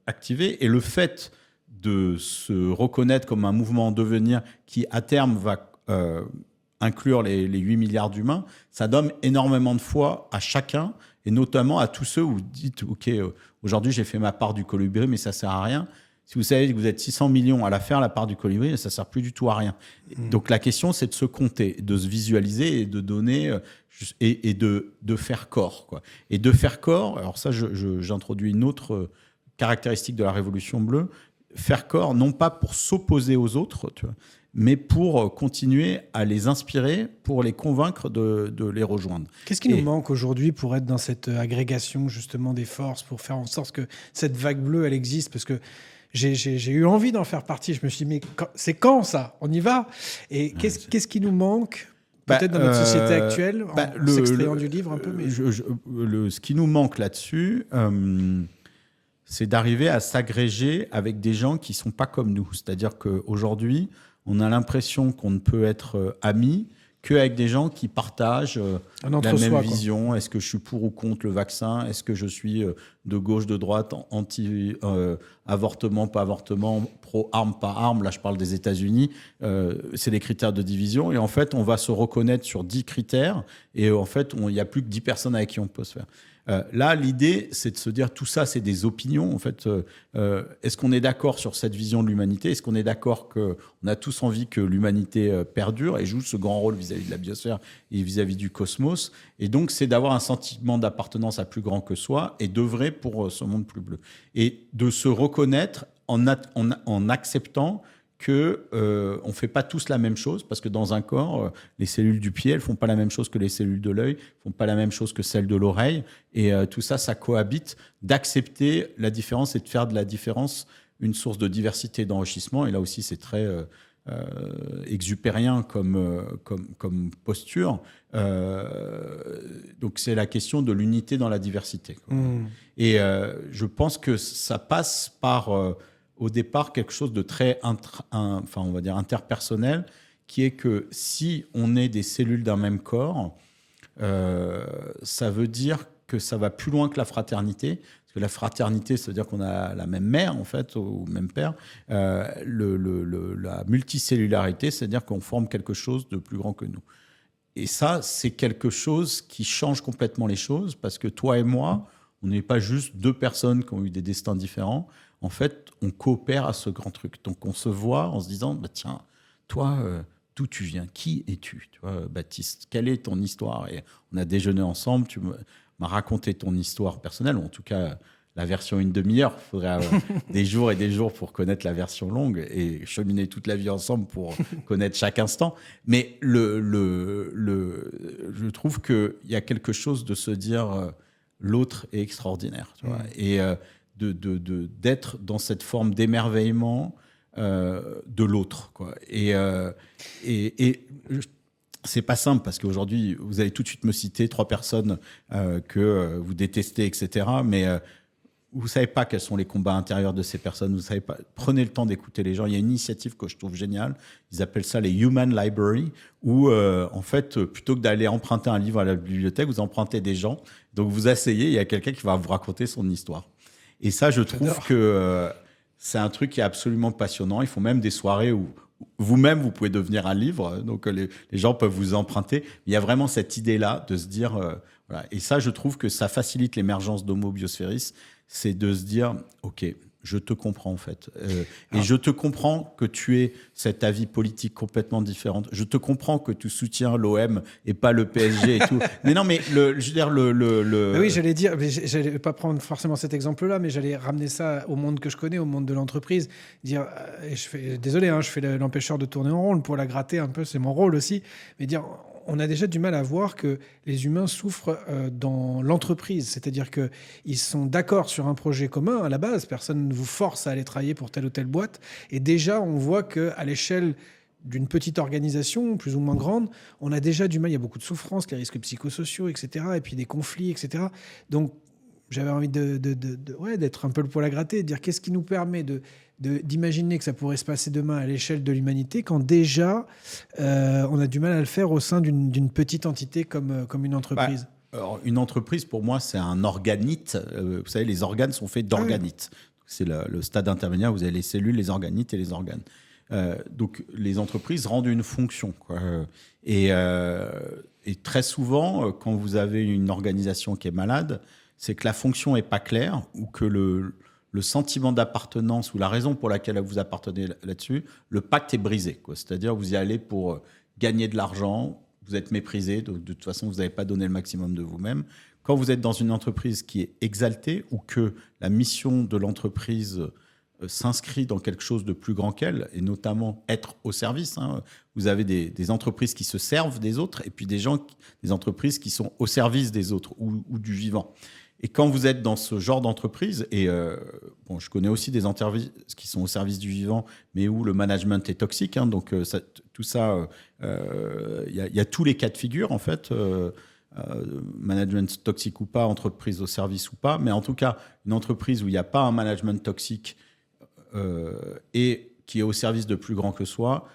activée. Et le fait de se reconnaître comme un mouvement en devenir qui, à terme, va inclure les 8 milliards d'humains, ça donne énormément de foi à chacun, et notamment à tous ceux où vous dites, OK, aujourd'hui, j'ai fait ma part du colibri, mais ça sert à rien. Si vous savez que vous êtes 600 millions à la faire, la part du colibri, ça ne sert plus du tout à rien. Donc la question, c'est de se compter, de se visualiser et de donner et de faire corps, quoi. Et de faire corps, alors ça, j'introduis une autre caractéristique de la Révolution bleue, faire corps, non pas pour s'opposer aux autres, tu vois, mais pour continuer à les inspirer, pour les convaincre de les rejoindre.
Qu'est-ce qui nous manque aujourd'hui pour être dans cette agrégation justement des forces, pour faire en sorte que cette vague bleue, elle existe? Parce que j'ai eu envie d'en faire partie. Je me suis dit, mais c'est quand ça? On y va? Et qu'est-ce qui nous manque peut-être dans notre société actuelle, en s'extrayant du livre un peu, mais...
Ce qui nous manque là-dessus, c'est d'arriver à s'agréger avec des gens qui ne sont pas comme nous. C'est-à-dire qu'aujourd'hui, on a l'impression qu'on ne peut être amis qu'avec des gens qui partagent la même vision. Est-ce que je suis pour ou contre le vaccin? Est-ce que je suis de gauche, de droite, anti-avortement, pas avortement, pro-arme, pas arme? Là, je parle des États-Unis. C'est des critères de division. Et en fait, on va se reconnaître sur 10 critères. Et en fait, il n'y a plus que 10 personnes avec qui on peut se faire. Là, l'idée, c'est de se dire tout ça, c'est des opinions. En fait, est-ce qu'on est d'accord sur cette vision de l'humanité? Est-ce qu'on est d'accord qu'on a tous envie que l'humanité perdure et joue ce grand rôle vis-à-vis de la biosphère et vis-à-vis du cosmos? Et donc, c'est d'avoir un sentiment d'appartenance à plus grand que soi et d'œuvrer pour ce monde plus bleu. Et de se reconnaître en acceptant que on ne fait pas tous la même chose, parce que dans un corps, les cellules du pied, elles ne font pas la même chose que les cellules de l'œil, ne font pas la même chose que celles de l'oreille, et tout ça, ça cohabite, d'accepter la différence et de faire de la différence une source de diversité et d'enrichissement. Et là aussi, c'est très exupérien comme posture. Donc, c'est la question de l'unité dans la diversité, quoi. Et je pense que ça passe par... au départ, quelque chose de très on va dire interpersonnel, qui est que si on est des cellules d'un même corps, ça veut dire que ça va plus loin que la fraternité. Parce que la fraternité, ça veut dire qu'on a la même mère, en fait, ou même père. La multicellularité, c'est-à-dire qu'on forme quelque chose de plus grand que nous. Et ça, c'est quelque chose qui change complètement les choses parce que toi et moi, on n'est pas juste deux personnes qui ont eu des destins différents. En fait, on coopère à ce grand truc. Donc, on se voit en se disant, bah, tiens, toi, d'où tu viens? Qui es-tu? Tu vois, Baptiste, quelle est ton histoire? Et on a déjeuné ensemble, tu m'as raconté ton histoire personnelle, ou en tout cas, la version une demi-heure. Il faudrait avoir des jours et des jours pour connaître la version longue et cheminer toute la vie ensemble pour connaître chaque instant. Mais je trouve qu'il y a quelque chose de se dire l'autre est extraordinaire. Tu vois, et d'être dans cette forme d'émerveillement de l'autre. Quoi. Et c'est pas simple parce qu'aujourd'hui, vous allez tout de suite me citer 3 personnes que vous détestez, etc. Mais vous savez pas quels sont les combats intérieurs de ces personnes. Vous savez pas. Prenez le temps d'écouter les gens. Il y a une initiative que je trouve géniale. Ils appellent ça les Human Library, où en fait, plutôt que d'aller emprunter un livre à la bibliothèque, vous empruntez des gens. Donc vous asseyez, il y a quelqu'un qui va vous raconter son histoire. Et ça, je trouve que c'est un truc qui est absolument passionnant. Ils font même des soirées où vous-même, vous pouvez devenir un livre. Donc les gens peuvent vous emprunter. Il y a vraiment cette idée-là de se dire... voilà. Et ça, je trouve que ça facilite l'émergence d'Homo Biosphéris. C'est de se dire, OK, je te comprends en fait. Et je te comprends que tu aies cet avis politique complètement différent. Je te comprends que tu soutiens l'OM et pas le PSG et tout. Mais non, mais je veux dire,
Oui, j'allais dire, j'allais pas prendre forcément cet exemple-là, mais j'allais ramener ça au monde que je connais, au monde de l'entreprise. Dire, désolé, je fais l'empêcheur de tourner en rond pour la gratter un peu, c'est mon rôle aussi. Mais dire, on a déjà du mal à voir que les humains souffrent dans l'entreprise. C'est-à-dire qu'ils sont d'accord sur un projet commun à la base. Personne ne vous force à aller travailler pour telle ou telle boîte. Et déjà, on voit qu'à l'échelle d'une petite organisation, plus ou moins grande, on a déjà du mal. Il y a beaucoup de souffrances, les risques psychosociaux, etc. Et puis des conflits, etc. Donc, j'avais envie d'être un peu le poil à gratter, de dire qu'est-ce qui nous permet d'imaginer que ça pourrait se passer demain à l'échelle de l'humanité quand déjà on a du mal à le faire au sein d'une petite entité comme une entreprise.
Alors, une entreprise, pour moi, c'est un organite. Vous savez, les organes sont faits d'organites. C'est le stade intermédiaire. Vous avez les cellules, les organites et les organes. Donc, les entreprises rendent une fonction, quoi. Et très souvent, quand vous avez une organisation qui est malade, c'est que la fonction n'est pas claire ou que le sentiment d'appartenance ou la raison pour laquelle vous appartenez là-dessus, le pacte est brisé, quoi. C'est-à-dire vous y allez pour gagner de l'argent, vous êtes méprisé, de toute façon vous n'avez pas donné le maximum de vous-même. Quand vous êtes dans une entreprise qui est exaltée ou que la mission de l'entreprise s'inscrit dans quelque chose de plus grand qu'elle, et notamment être au service. Vous avez des entreprises qui se servent des autres et puis des entreprises qui sont au service des autres ou du vivant. Et quand vous êtes dans ce genre d'entreprise, et je connais aussi des entreprises qui sont au service du vivant, mais où le management est toxique, donc tout ça, il y a tous les cas de figure, en fait, management toxique ou pas, entreprise au service ou pas, mais en tout cas, une entreprise où il n'y a pas un management toxique et qui est au service de plus grand que soi,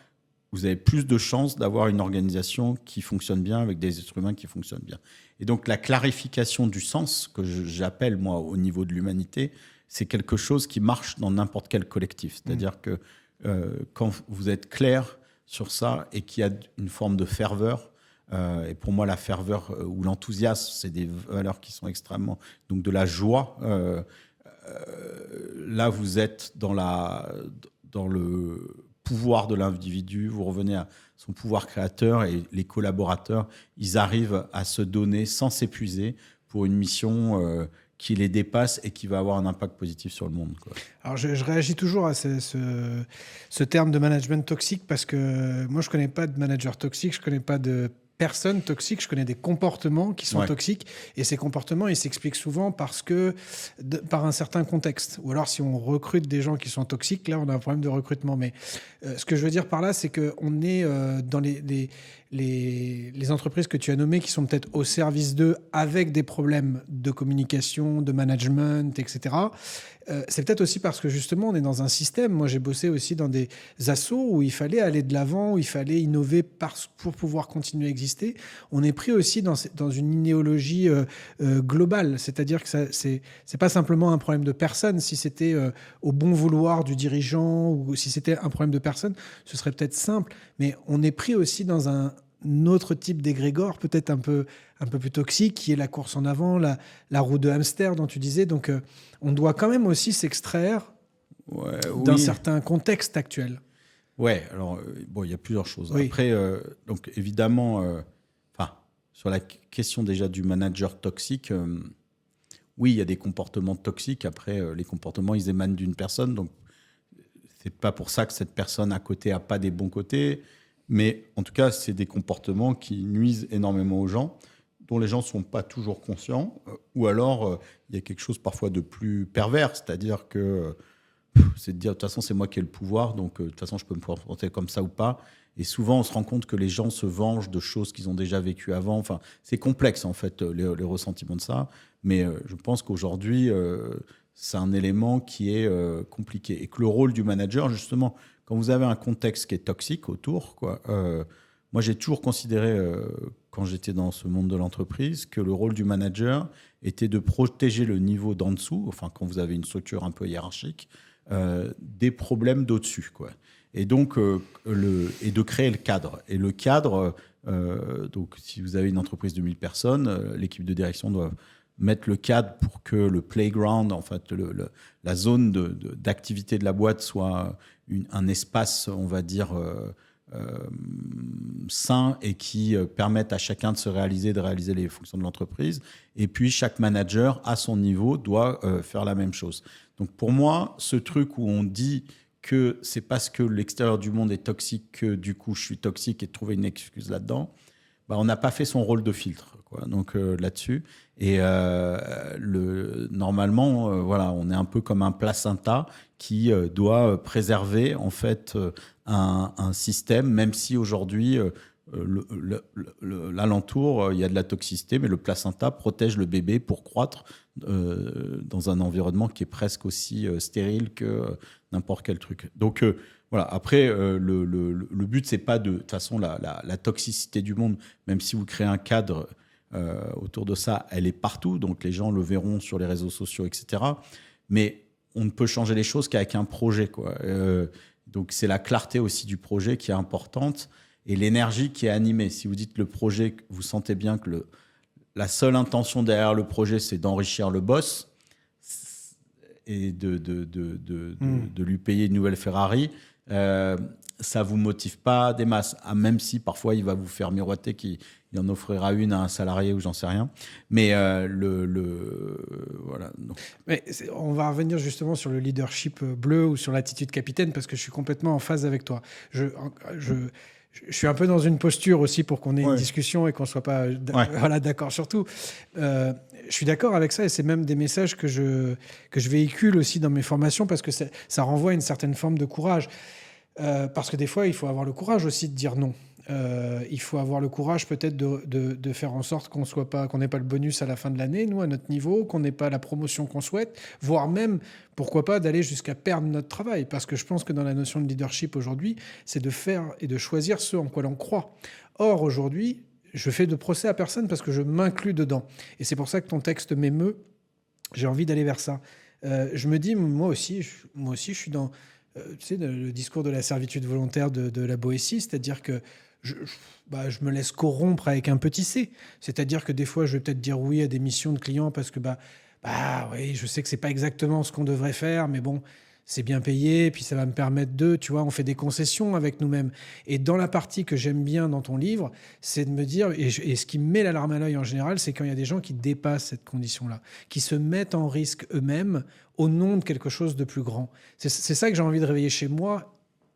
vous avez plus de chances d'avoir une organisation qui fonctionne bien, avec des êtres humains qui fonctionnent bien. Et donc la clarification du sens, que j'appelle moi au niveau de l'humanité, c'est quelque chose qui marche dans n'importe quel collectif. C'est-à-dire que quand vous êtes clair sur ça et qu'il y a une forme de ferveur, et pour moi la ferveur ou l'enthousiasme, c'est des valeurs qui sont extrêmement... Donc de la joie, là vous êtes dans le pouvoir de l'individu, vous revenez à son pouvoir créateur et les collaborateurs, ils arrivent à se donner sans s'épuiser pour une mission qui les dépasse et qui va avoir un impact positif sur le monde, quoi.
Alors je réagis toujours à ce terme de management toxique parce que moi je connais pas de manager toxique, je connais pas de personnes toxiques, je connais des comportements qui sont toxiques et ces comportements ils s'expliquent souvent par un certain contexte, ou alors si on recrute des gens qui sont toxiques, là on a un problème de recrutement. Mais ce que je veux dire par là, c'est qu'on est dans les entreprises que tu as nommées qui sont peut-être au service d'eux avec des problèmes de communication, de management, etc. C'est peut-être aussi parce que justement on est dans un système. Moi j'ai bossé aussi dans des assos où il fallait aller de l'avant, où il fallait innover pour pouvoir continuer à exister. On est pris aussi dans une idéologie globale, c'est-à-dire que c'est pas simplement un problème de personne. Si c'était au bon vouloir du dirigeant ou si c'était un problème de personne, ce serait peut-être simple, mais on est pris aussi dans autre type d'égrégore, peut-être un peu plus toxique, qui est la course en avant, la roue de hamster dont tu disais. Donc, on doit quand même aussi s'extraire d'un certain contexte actuel.
Ouais, alors, il y a plusieurs choses.
Oui.
Après, donc évidemment, sur la question déjà du manager toxique, oui, il y a des comportements toxiques. Après, les comportements, ils émanent d'une personne. Donc, c'est pas pour ça que cette personne à côté a pas des bons côtés. Mais en tout cas, c'est des comportements qui nuisent énormément aux gens, dont les gens ne sont pas toujours conscients. Ou alors, il y a quelque chose parfois de plus pervers. C'est-à-dire que c'est de dire, de toute façon, c'est moi qui ai le pouvoir. Donc, de toute façon, je peux me comporter comme ça ou pas. Et souvent, on se rend compte que les gens se vengent de choses qu'ils ont déjà vécues avant. Enfin, c'est complexe, en fait, les ressentiments de ça. Mais je pense qu'aujourd'hui, c'est un élément qui est compliqué. Et que le rôle du manager, justement, quand vous avez un contexte qui est toxique autour, moi, j'ai toujours considéré, quand j'étais dans ce monde de l'entreprise, que le rôle du manager était de protéger le niveau d'en dessous, enfin, quand vous avez une structure un peu hiérarchique, des problèmes d'au-dessus, Et donc, et de créer le cadre. Et le cadre, donc, si vous avez une entreprise de 1000 personnes, l'équipe de direction doit mettre le cadre pour que le playground, en fait, la zone d'activité de la boîte soit un espace, on va dire, sain et qui permette à chacun de réaliser les fonctions de l'entreprise. Et puis, chaque manager, à son niveau, doit faire la même chose. Donc, pour moi, ce truc où on dit que c'est parce que l'extérieur du monde est toxique que, du coup, je suis toxique et de trouver une excuse là-dedans, on n'a pas fait son rôle de filtre, Donc, là-dessus. Et normalement, on est un peu comme un placenta qui doit préserver, en fait, un système, même si aujourd'hui, l'alentour, il y a de la toxicité, mais le placenta protège le bébé pour croître dans un environnement qui est presque aussi stérile que n'importe quel truc. Donc, après, le but, c'est pas de toute façon, la toxicité du monde, même si vous créez un cadre autour de ça, elle est partout, donc les gens le verront sur les réseaux sociaux, etc. Mais on ne peut changer les choses qu'avec un projet, donc c'est la clarté aussi du projet qui est importante et l'énergie qui est animée. Si vous dites le projet, vous sentez bien que la seule intention derrière le projet, c'est d'enrichir le boss et de lui payer une nouvelle Ferrari, ça ne vous motive pas des masses, même si parfois il va vous faire miroiter qu'il en offrira une à un salarié ou j'en sais rien. Mais voilà.
Mais on va revenir justement sur le leadership bleu ou sur l'attitude capitaine parce que je suis complètement en phase avec toi. Je suis un peu dans une posture aussi pour qu'on ait une discussion et qu'on ne soit pas d'accord sur tout. Je suis d'accord avec ça et c'est même des messages que je véhicule aussi dans mes formations parce que ça renvoie à une certaine forme de courage. Parce que des fois, il faut avoir le courage aussi de dire non. Il faut avoir le courage peut-être de faire en sorte qu'on n'ait pas le bonus à la fin de l'année, nous, à notre niveau, qu'on n'ait pas la promotion qu'on souhaite, voire même, pourquoi pas, d'aller jusqu'à perdre notre travail. Parce que je pense que dans la notion de leadership aujourd'hui, c'est de faire et de choisir ce en quoi l'on croit. Or, aujourd'hui, je fais de procès à personne parce que je m'inclus dedans. Et c'est pour ça que ton texte m'émeut. J'ai envie d'aller vers ça. Je me dis, moi aussi, je suis dans... le discours de la servitude volontaire de la Boétie, c'est-à-dire que je me laisse corrompre avec un petit c. C'est-à-dire que des fois, je vais peut-être dire oui à des missions de clients parce que oui, je sais que c'est pas exactement ce qu'on devrait faire, mais bon, c'est bien payé, et puis ça va me permettre on fait des concessions avec nous-mêmes. Et dans la partie que j'aime bien dans ton livre, c'est de me dire, et ce qui me met la larme à l'œil en général, c'est quand il y a des gens qui dépassent cette condition-là, qui se mettent en risque eux-mêmes au nom de quelque chose de plus grand. C'est ça que j'ai envie de réveiller chez moi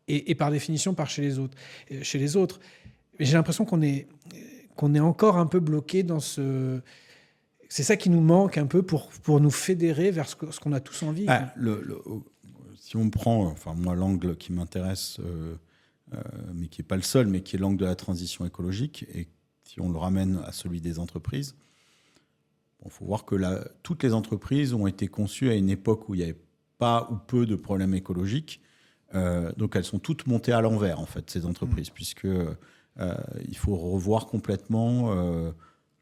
et par définition chez les autres. Mais j'ai l'impression qu'on est encore un peu bloqué dans ce... C'est ça qui nous manque un peu pour nous fédérer vers ce qu'on a tous envie.
Si on prend, moi, l'angle qui m'intéresse, mais qui n'est pas le seul, mais qui est l'angle de la transition écologique, et si on le ramène à celui des entreprises, il faut voir que toutes les entreprises ont été conçues à une époque où il n'y avait pas ou peu de problèmes écologiques. Donc elles sont toutes montées à l'envers, en fait, ces entreprises, puisque il faut revoir complètement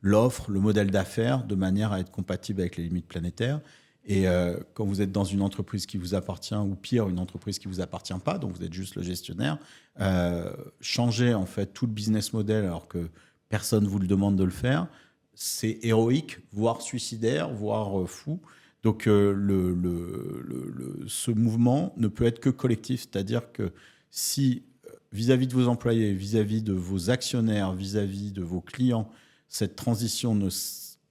l'offre, le modèle d'affaires, de manière à être compatible avec les limites planétaires. Et quand vous êtes dans une entreprise qui vous appartient, ou pire, une entreprise qui vous appartient pas, donc vous êtes juste le gestionnaire, changer en fait tout le business model alors que personne vous le demande de le faire, c'est héroïque, voire suicidaire, voire fou. Donc ce mouvement ne peut être que collectif, c'est-à-dire que si vis-à-vis de vos employés, vis-à-vis de vos actionnaires, vis-à-vis de vos clients, cette transition ne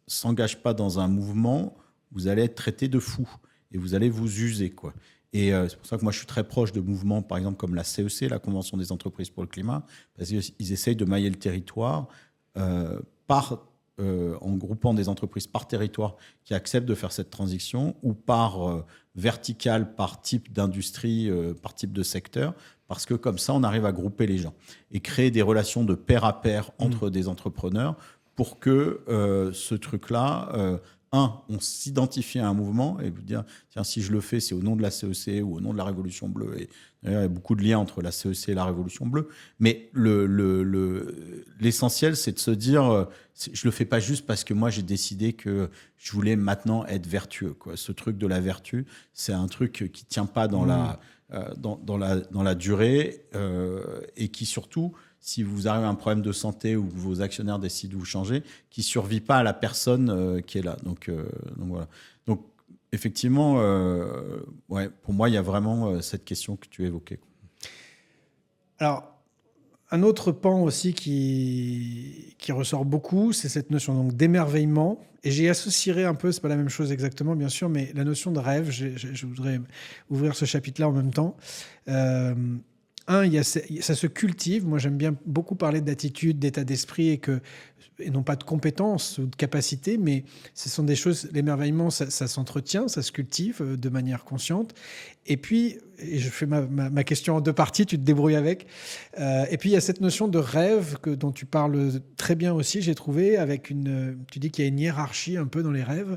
s'engage pas dans un mouvement, vous allez être traité de fou et vous allez vous user, quoi. Et c'est pour ça que moi, je suis très proche de mouvements, par exemple, comme la CEC, la Convention des entreprises pour le climat, parce qu'ils essayent de mailler le territoire en groupant des entreprises par territoire qui acceptent de faire cette transition, ou par verticale, par type d'industrie, par type de secteur, parce que comme ça, on arrive à grouper les gens et créer des relations de pair à pair entre des entrepreneurs pour que ce truc-là... on s'identifie à un mouvement et vous dire, tiens, si je le fais, c'est au nom de la CEC ou au nom de la Révolution bleue. Et il y a beaucoup de liens entre la CEC et la Révolution bleue. Mais l'essentiel, c'est de se dire, je le fais pas juste parce que moi, j'ai décidé que je voulais maintenant être vertueux, quoi. Ce truc de la vertu, c'est un truc qui tient pas dans la durée et qui surtout... si vous avez un problème de santé ou vos actionnaires décident de vous changer, qui ne survit pas à la personne qui est là. Donc voilà. Donc, effectivement, pour moi, il y a vraiment cette question que tu évoquais.
Alors, un autre pan aussi qui ressort beaucoup, c'est cette notion donc, d'émerveillement. Et j'y associerai un peu, c'est pas la même chose exactement, bien sûr, mais la notion de rêve. Je voudrais ouvrir ce chapitre-là en même temps. Ça se cultive. Moi, j'aime bien beaucoup parler d'attitude, d'état d'esprit et non pas de compétences ou de capacités, mais ce sont des choses, l'émerveillement, ça s'entretient, ça se cultive de manière consciente. Et puis, et je fais ma question en deux parties, tu te débrouilles avec. Et puis, il y a cette notion de rêve dont tu parles très bien aussi, j'ai trouvé, tu dis qu'il y a une hiérarchie un peu dans les rêves.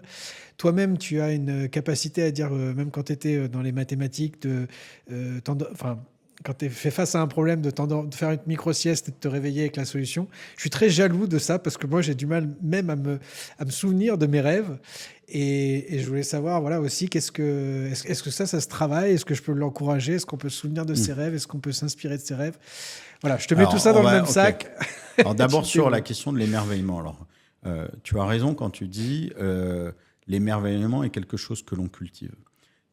Toi-même, tu as une capacité à dire, même quand tu étais dans les mathématiques, quand tu es fait face à un problème, de faire une micro-sieste et de te réveiller avec la solution. Je suis très jaloux de ça parce que moi, j'ai du mal même à me souvenir de mes rêves. Et je voulais savoir voilà, aussi, est-ce que ça se travaille? Est-ce que je peux l'encourager? Est-ce qu'on peut se souvenir de ses rêves? Est-ce qu'on peut s'inspirer de ses rêves? Voilà, je te mets tout ça dans le même sac.
Alors d'abord, sur la question de l'émerveillement. Alors, tu as raison quand tu dis l'émerveillement est quelque chose que l'on cultive.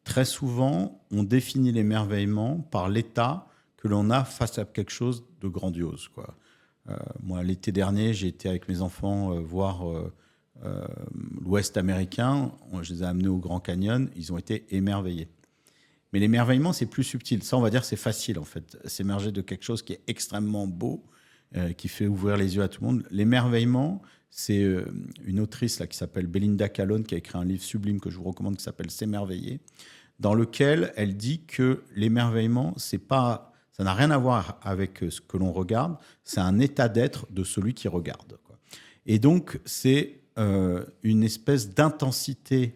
Très souvent, on définit l'émerveillement par l'état que l'on a face à quelque chose de grandiose, quoi. Moi, l'été dernier, j'ai été avec mes enfants voir l'Ouest américain. Je les ai amenés au Grand Canyon. Ils ont été émerveillés. Mais l'émerveillement, c'est plus subtil. Ça, on va dire, c'est facile, en fait. S'émerger de quelque chose qui est extrêmement beau, qui fait ouvrir les yeux à tout le monde. L'émerveillement, c'est une autrice là, qui s'appelle Belinda Callone, qui a écrit un livre sublime que je vous recommande, qui s'appelle « S'émerveiller », dans lequel elle dit que l'émerveillement, ça n'a rien à voir avec ce que l'on regarde, c'est un état d'être de celui qui regarde, quoi. Et donc, c'est une espèce d'intensité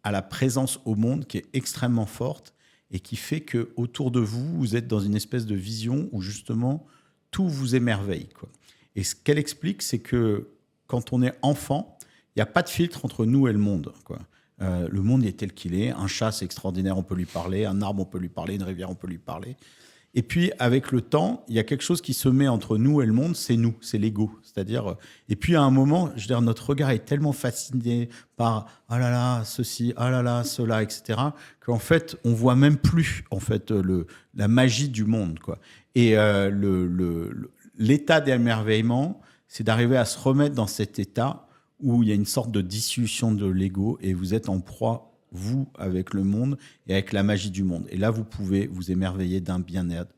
à la présence au monde qui est extrêmement forte et qui fait que autour de vous, vous êtes dans une espèce de vision où justement tout vous émerveille, quoi. Et ce qu'elle explique, c'est que quand on est enfant, il n'y a pas de filtre entre nous et le monde, quoi. Le monde est tel qu'il est. Un chat, c'est extraordinaire, on peut lui parler. Un arbre, on peut lui parler. Une rivière, on peut lui parler. Et puis, avec le temps, il y a quelque chose qui se met entre nous et le monde, c'est nous, c'est l'ego. C'est-à-dire, et puis à un moment, je veux dire, notre regard est tellement fasciné par « ah là là, ceci, ah là là, cela, etc. » qu'en fait, on voit même plus en fait, la magie du monde, quoi. Et l'état d'émerveillement, c'est d'arriver à se remettre dans cet état où il y a une sorte de dissolution de l'ego et vous êtes en proie, vous, avec le monde et avec la magie du monde. Et là, vous pouvez vous émerveiller d'un bien-être,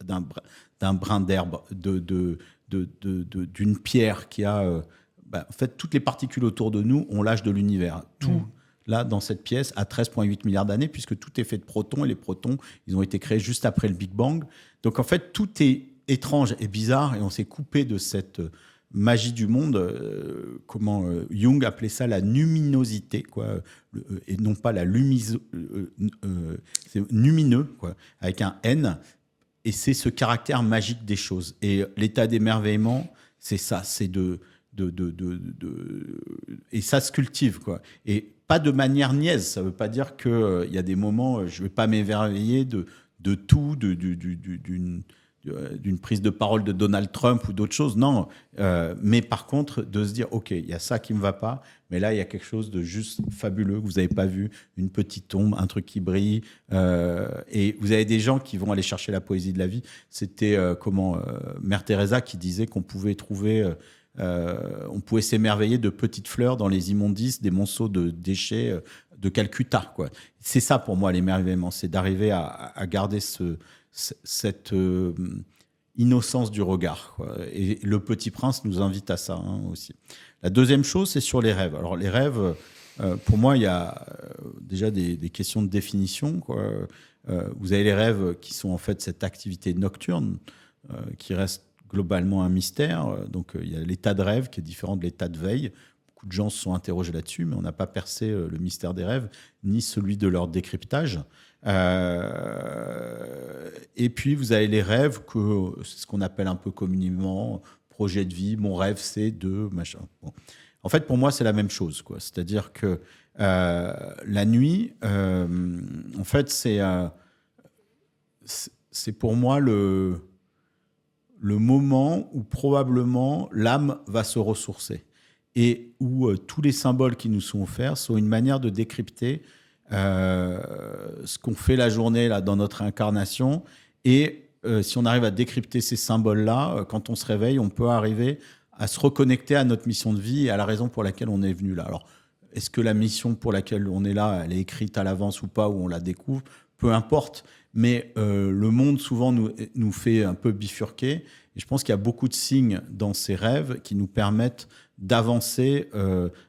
d'un brin d'herbe, d'une pierre qui a... en fait, toutes les particules autour de nous ont l'âge de l'univers. Tout, là, dans cette pièce, a 13,8 milliards d'années, puisque tout est fait de protons, et les protons, ils ont été créés juste après le Big Bang. Donc, en fait, tout est étrange et bizarre, et on s'est coupé de cette... magie du monde, Jung appelait ça la numinosité, quoi, et non pas la c'est lumineux, quoi, avec un N, et c'est ce caractère magique des choses. Et l'état d'émerveillement, c'est ça, c'est et ça se cultive, quoi. Et pas de manière niaise. Ça ne veut pas dire qu'il y a des moments, je ne vais pas m'émerveiller de tout, d'une prise de parole de Donald Trump ou d'autres choses. Non, mais par contre, de se dire, OK, il y a ça qui ne me va pas, mais là, il y a quelque chose de juste fabuleux que vous n'avez pas vu, une petite tombe, un truc qui brille. Et vous avez des gens qui vont aller chercher la poésie de la vie. C'était Mère Teresa qui disait qu'on pouvait trouver... on pouvait s'émerveiller de petites fleurs dans les immondices des monceaux de déchets de Calcutta, quoi. C'est ça pour moi l'émerveillement, c'est d'arriver à garder cette innocence du regard, quoi. Et Le Petit Prince nous invite à ça, hein, aussi. La deuxième chose, c'est sur les rêves. Alors les rêves, pour moi, il y a déjà des questions de définition, quoi. Vous avez les rêves qui sont en fait cette activité nocturne qui reste globalement un mystère. Donc, il y a l'état de rêve qui est différent de l'état de veille. Beaucoup de gens se sont interrogés là-dessus, mais on n'a pas percé le mystère des rêves, ni celui de leur décryptage. Et puis, vous avez les rêves, c'est ce qu'on appelle un peu communément projet de vie. Mon rêve, c'est de machin. Bon. En fait, pour moi, c'est la même chose, quoi. C'est-à-dire que la nuit, en fait, c'est pour moi le moment où probablement l'âme va se ressourcer et où tous les symboles qui nous sont offerts sont une manière de décrypter ce qu'on fait la journée là, dans notre incarnation. Et si on arrive à décrypter ces symboles-là, quand on se réveille, on peut arriver à se reconnecter à notre mission de vie et à la raison pour laquelle on est venu là. Alors, est-ce que la mission pour laquelle on est là, elle est écrite à l'avance ou pas, ou on la découvre? Peu importe. Mais le monde, souvent, nous fait un peu bifurquer. Et je pense qu'il y a beaucoup de signes dans ces rêves qui nous permettent d'avancer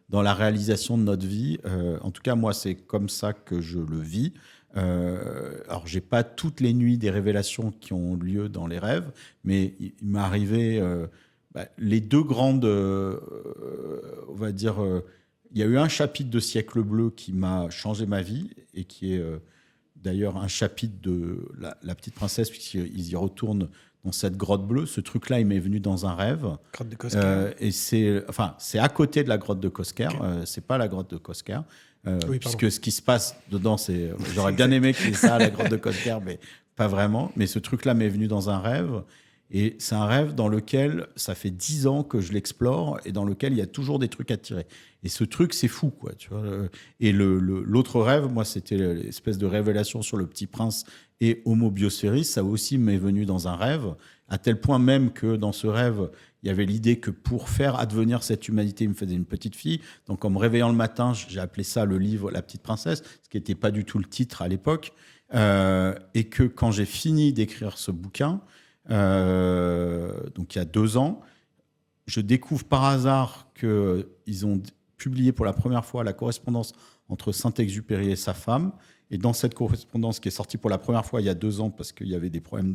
dans la réalisation de notre vie. En tout cas, moi, c'est comme ça que je le vis. Alors, je n'ai pas toutes les nuits des révélations qui ont lieu dans les rêves, mais il m'est arrivé les deux grandes, on va dire... il y a eu un chapitre de Siècle Bleu qui m'a changé ma vie et qui est... d'ailleurs un chapitre de la Petite Princesse, puisqu'ils y retournent dans cette grotte bleue. Ce truc-là, il m'est venu dans un rêve.
Grotte de Cosquer.
Et c'est à côté de la grotte de Cosquer. Okay. C'est pas la grotte de Cosquer. Oui, puisque ce qui se passe dedans, c'est... J'aurais bien aimé qu'il y ait ça à la grotte de Cosquer, mais pas vraiment. Mais ce truc-là m'est venu dans un rêve. Et c'est un rêve dans lequel ça fait 10 ans que je l'explore et dans lequel il y a toujours des trucs à tirer. Et ce truc, c'est fou, quoi. Tu vois. Et l'autre rêve, moi, c'était l'espèce de révélation sur le Petit Prince et Homo Biosphéris. Ça aussi m'est venu dans un rêve, à tel point même que dans ce rêve, il y avait l'idée que pour faire advenir cette humanité, il me faisait une petite fille. Donc, en me réveillant le matin, j'ai appelé ça le livre La Petite Princesse, ce qui n'était pas du tout le titre à l'époque. Et que quand j'ai fini d'écrire ce bouquin, donc il y a 2 ans, je découvre par hasard qu'ils ont publié pour la première fois la correspondance entre Saint-Exupéry et sa femme. Et dans cette correspondance qui est sortie pour la première fois il y a 2 ans, parce qu'il y avait des problèmes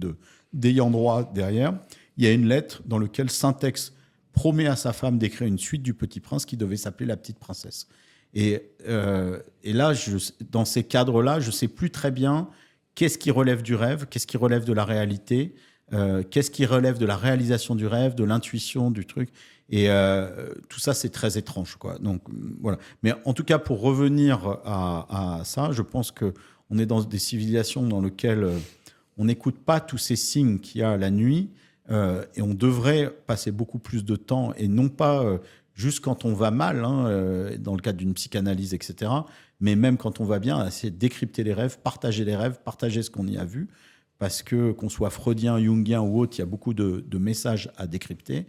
d'ayant droit derrière, il y a une lettre dans laquelle Saint-Ex promet à sa femme d'écrire une suite du Petit Prince qui devait s'appeler La Petite Princesse. Et là, dans ces cadres-là, je ne sais plus très bien qu'est-ce qui relève du rêve, qu'est-ce qui relève de la réalité. Qu'est-ce qui relève de la réalisation du rêve, de l'intuition du truc. Et tout ça, c'est très étrange, quoi. Donc, voilà. Mais en tout cas, pour revenir à ça, je pense qu'on est dans des civilisations dans lesquelles on n'écoute pas tous ces signes qu'il y a la nuit et on devrait passer beaucoup plus de temps et non pas juste quand on va mal, hein, dans le cadre d'une psychanalyse, etc., mais même quand on va bien, à essayer de décrypter les rêves, partager ce qu'on y a vu. Parce que, qu'on soit freudien, jungien ou autre, il y a beaucoup de messages à décrypter.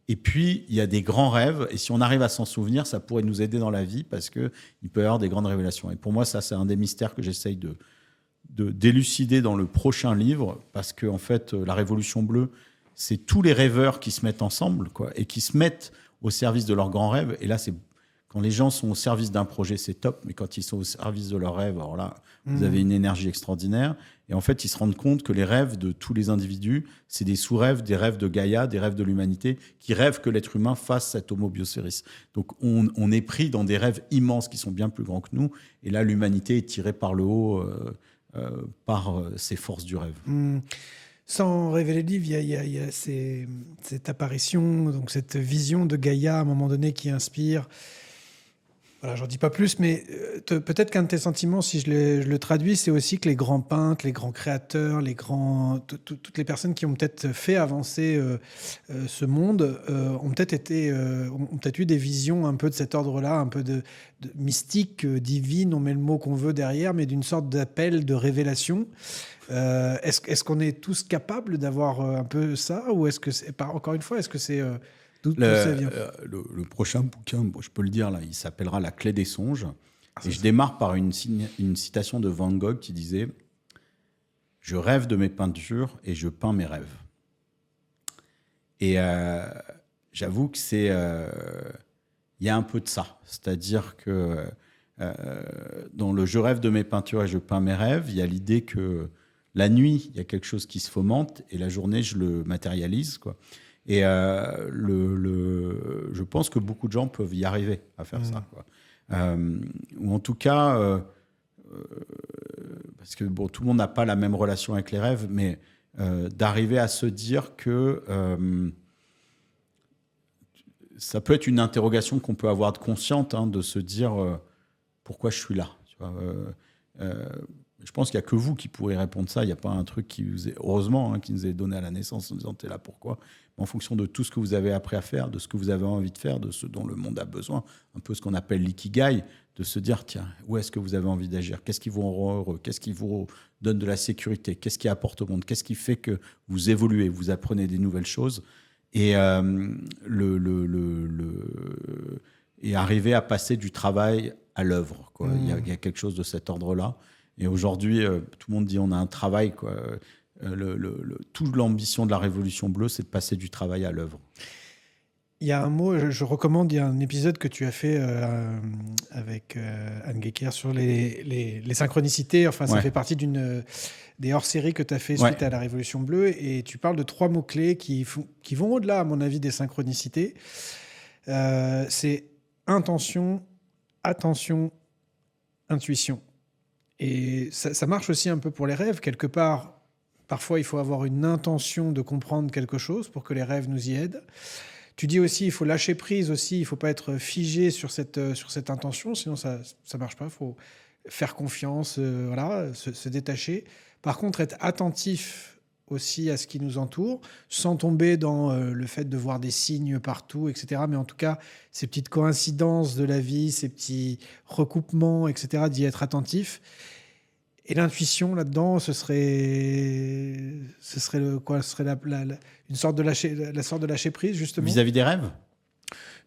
Et puis, il y a des grands rêves. Et si on arrive à s'en souvenir, ça pourrait nous aider dans la vie parce qu'il peut y avoir des grandes révélations. Et pour moi, ça, c'est un des mystères que j'essaye d'élucider dans le prochain livre. Parce que, en fait, la Révolution bleue, c'est tous les rêveurs qui se mettent ensemble, quoi, et qui se mettent au service de leurs grands rêves. Et là, c'est... Quand les gens sont au service d'un projet, c'est top, mais quand ils sont au service de leurs rêves, alors là, vous avez une énergie extraordinaire. Et en fait, ils se rendent compte que les rêves de tous les individus, c'est des sous-rêves, des rêves de Gaïa, des rêves de l'humanité, qui rêvent que l'être humain fasse cet Homo Biosphéris. Donc, on est pris dans des rêves immenses qui sont bien plus grands que nous. Et là, l'humanité est tirée par le haut par ces forces du rêve.
Sans révéler le livre, il y a cette apparition, donc cette vision de Gaïa à un moment donné qui inspire Voilà, j'en dis pas plus, mais peut-être qu'un de tes sentiments, si je le traduis, c'est aussi que les grands peintres, les grands créateurs, toutes les personnes qui ont peut-être fait avancer ce monde ont peut-être eu des visions un peu de cet ordre-là, un peu de mystique, divine, on met le mot qu'on veut derrière, mais d'une sorte d'appel, de révélation. Est-ce qu'on est tous capables d'avoir un peu ça, ou est-ce que encore une fois, est-ce que c'est d'où ça vient?
Le prochain bouquin, bon, je peux le dire là, il s'appellera La clé des songes. Et je
Ça.
démarre par une citation de Van Gogh qui disait « Je rêve de mes peintures et je peins mes rêves ». Et j'avoue que il y a un peu de ça. C'est-à-dire que dans le « Je rêve de mes peintures et je peins mes rêves », il y a l'idée que la nuit, il y a quelque chose qui se fomente et la journée, je le matérialise, quoi. Et je pense que beaucoup de gens peuvent y arriver à faire ça, quoi. Ou en tout cas, parce que bon, tout le monde n'a pas la même relation avec les rêves, mais d'arriver à se dire que ça peut être une interrogation qu'on peut avoir de consciente, hein, de se dire pourquoi je suis là. Tu vois, je pense qu'il n'y a que vous qui pourrez répondre ça. Il n'y a pas un truc qui vous est, heureusement, hein, qui nous est donné à la naissance en disant t'es là pourquoi. En fonction de tout ce que vous avez appris à faire, de ce que vous avez envie de faire, de ce dont le monde a besoin, un peu ce qu'on appelle l'ikigai, de se dire tiens, où est-ce que vous avez envie d'agir? Qu'est-ce qui vous rend heureux? Qu'est-ce qui vous donne de la sécurité? Qu'est-ce qui apporte au monde? Qu'est-ce qui fait que vous évoluez, vous apprenez des nouvelles choses? Et, et arriver à passer du travail à l'œuvre, quoi. Il y a quelque chose de cet ordre-là. Et aujourd'hui, tout le monde dit on a un travail, quoi. Toute l'ambition de la Révolution bleue, c'est de passer du travail à l'œuvre.
Il y a un mot, je recommande, il y a un épisode que tu as fait avec Anne Guéquer sur les synchronicités. Enfin, ça fait partie des hors-séries que tu as fait suite à la Révolution bleue. Et tu parles de 3 mots-clés qui vont au-delà, à mon avis, des synchronicités. C'est intention, attention, intuition. Et ça marche aussi un peu pour les rêves. Quelque part, parfois, il faut avoir une intention de comprendre quelque chose pour que les rêves nous y aident. Tu dis aussi, il faut lâcher prise aussi, il ne faut pas être figé sur cette intention, sinon ça ne marche pas. Il faut faire confiance, voilà, se détacher. Par contre, être attentif aussi à ce qui nous entoure, sans tomber dans le fait de voir des signes partout, etc. Mais en tout cas, ces petites coïncidences de la vie, ces petits recoupements, etc., d'y être attentif. Et l'intuition là-dedans, ce serait quoi? Ce serait une sorte de lâcher prise, justement.
Vis-à-vis des rêves?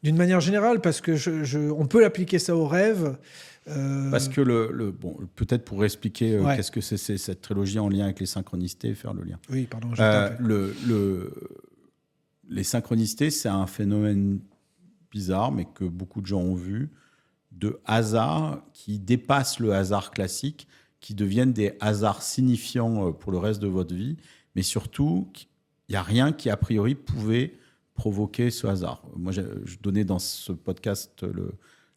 D'une manière générale, parce que on peut l'appliquer ça aux rêves.
Parce que bon, peut-être pour expliquer qu'est-ce que c'est cette trilogie en lien avec les synchronicités et faire le lien.
Oui, pardon.
Les synchronicités, c'est un phénomène bizarre, mais que beaucoup de gens ont vu, de hasard qui dépasse le hasard classique, qui deviennent des hasards signifiants pour le reste de votre vie, mais surtout, il n'y a rien qui, a priori, pouvait provoquer ce hasard. Moi, je donnais dans ce podcast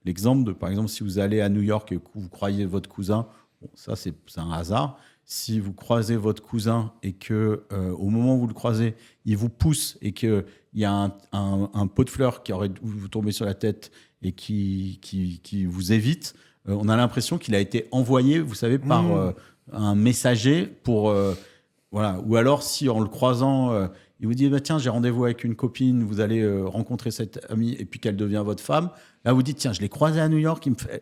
l'exemple de, par exemple, si vous allez à New York et que vous croisez votre cousin, bon, ça, c'est un hasard. Si vous croisez votre cousin et que au moment où vous le croisez, il vous pousse et qu'il y a un pot de fleurs qui aurait vous tomber sur la tête et qui vous évite, on a l'impression qu'il a été envoyé, vous savez, par un messager pour... voilà. Ou alors, si en le croisant, il vous dit bah, « Tiens, j'ai rendez-vous avec une copine, vous allez rencontrer cette amie, et puis qu'elle devient votre femme. » Là, vous dites « Tiens, je l'ai croisé à New York, il me fait... »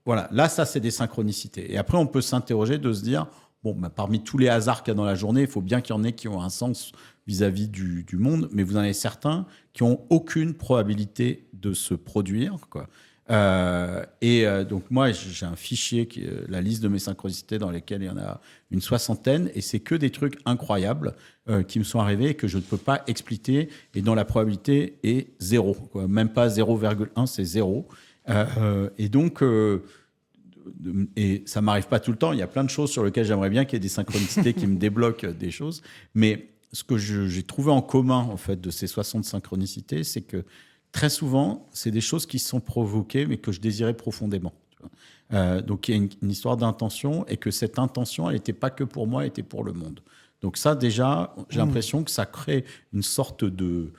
Voilà, là, ça, c'est des synchronicités. Et après, on peut s'interroger de se dire « Bon, bah, parmi tous les hasards qu'il y a dans la journée, il faut bien qu'il y en ait qui ont un sens vis-à-vis du monde, mais vous en avez certains qui n'ont aucune probabilité de se produire, quoi. » Donc moi j'ai un fichier qui est la liste de mes synchronicités dans lesquelles il y en a une 60aine et c'est que des trucs incroyables qui me sont arrivés et que je ne peux pas expliquer et dont la probabilité est 0, quoi. Même pas 0,1, c'est 0. Et donc et ça m'arrive pas tout le temps, il y a plein de choses sur lesquelles j'aimerais bien qu'il y ait des synchronicités qui me débloquent des choses, mais ce que j'ai trouvé en commun en fait de ces 60 synchronicités, c'est que très souvent, c'est des choses qui se sont provoquées, mais que je désirais profondément. Donc, il y a une histoire d'intention, et que cette intention, elle n'était pas que pour moi, elle était pour le monde. Donc ça, déjà, j'ai l'impression que ça crée une sorte de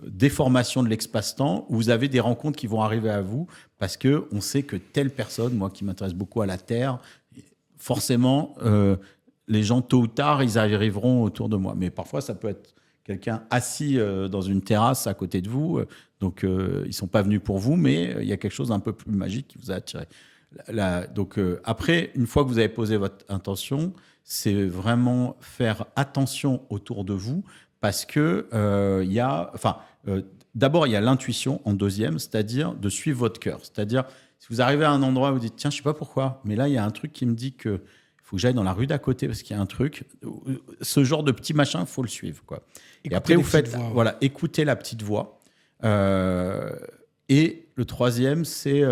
déformation de l'espace-temps où vous avez des rencontres qui vont arriver à vous parce qu'on sait que telle personne, moi qui m'intéresse beaucoup à la Terre, forcément, les gens, tôt ou tard, ils arriveront autour de moi. Mais parfois, ça peut être quelqu'un assis dans une terrasse à côté de vous. Donc, ils ne sont pas venus pour vous, mais il y a quelque chose d'un peu plus magique qui vous a attiré. Donc, après, une fois que vous avez posé votre intention, c'est vraiment faire attention autour de vous parce que d'abord, il y a l'intuition en deuxième, c'est-à-dire de suivre votre cœur. C'est-à-dire, si vous arrivez à un endroit où vous dites, tiens, je ne sais pas pourquoi, mais là, il y a un truc qui me dit que faut que j'aille dans la rue d'à côté parce qu'il y a un truc. Ce genre de petit machin, il faut le suivre, quoi. Et après, vous faites, voilà, écoutez la petite voix. Et le troisième, c'est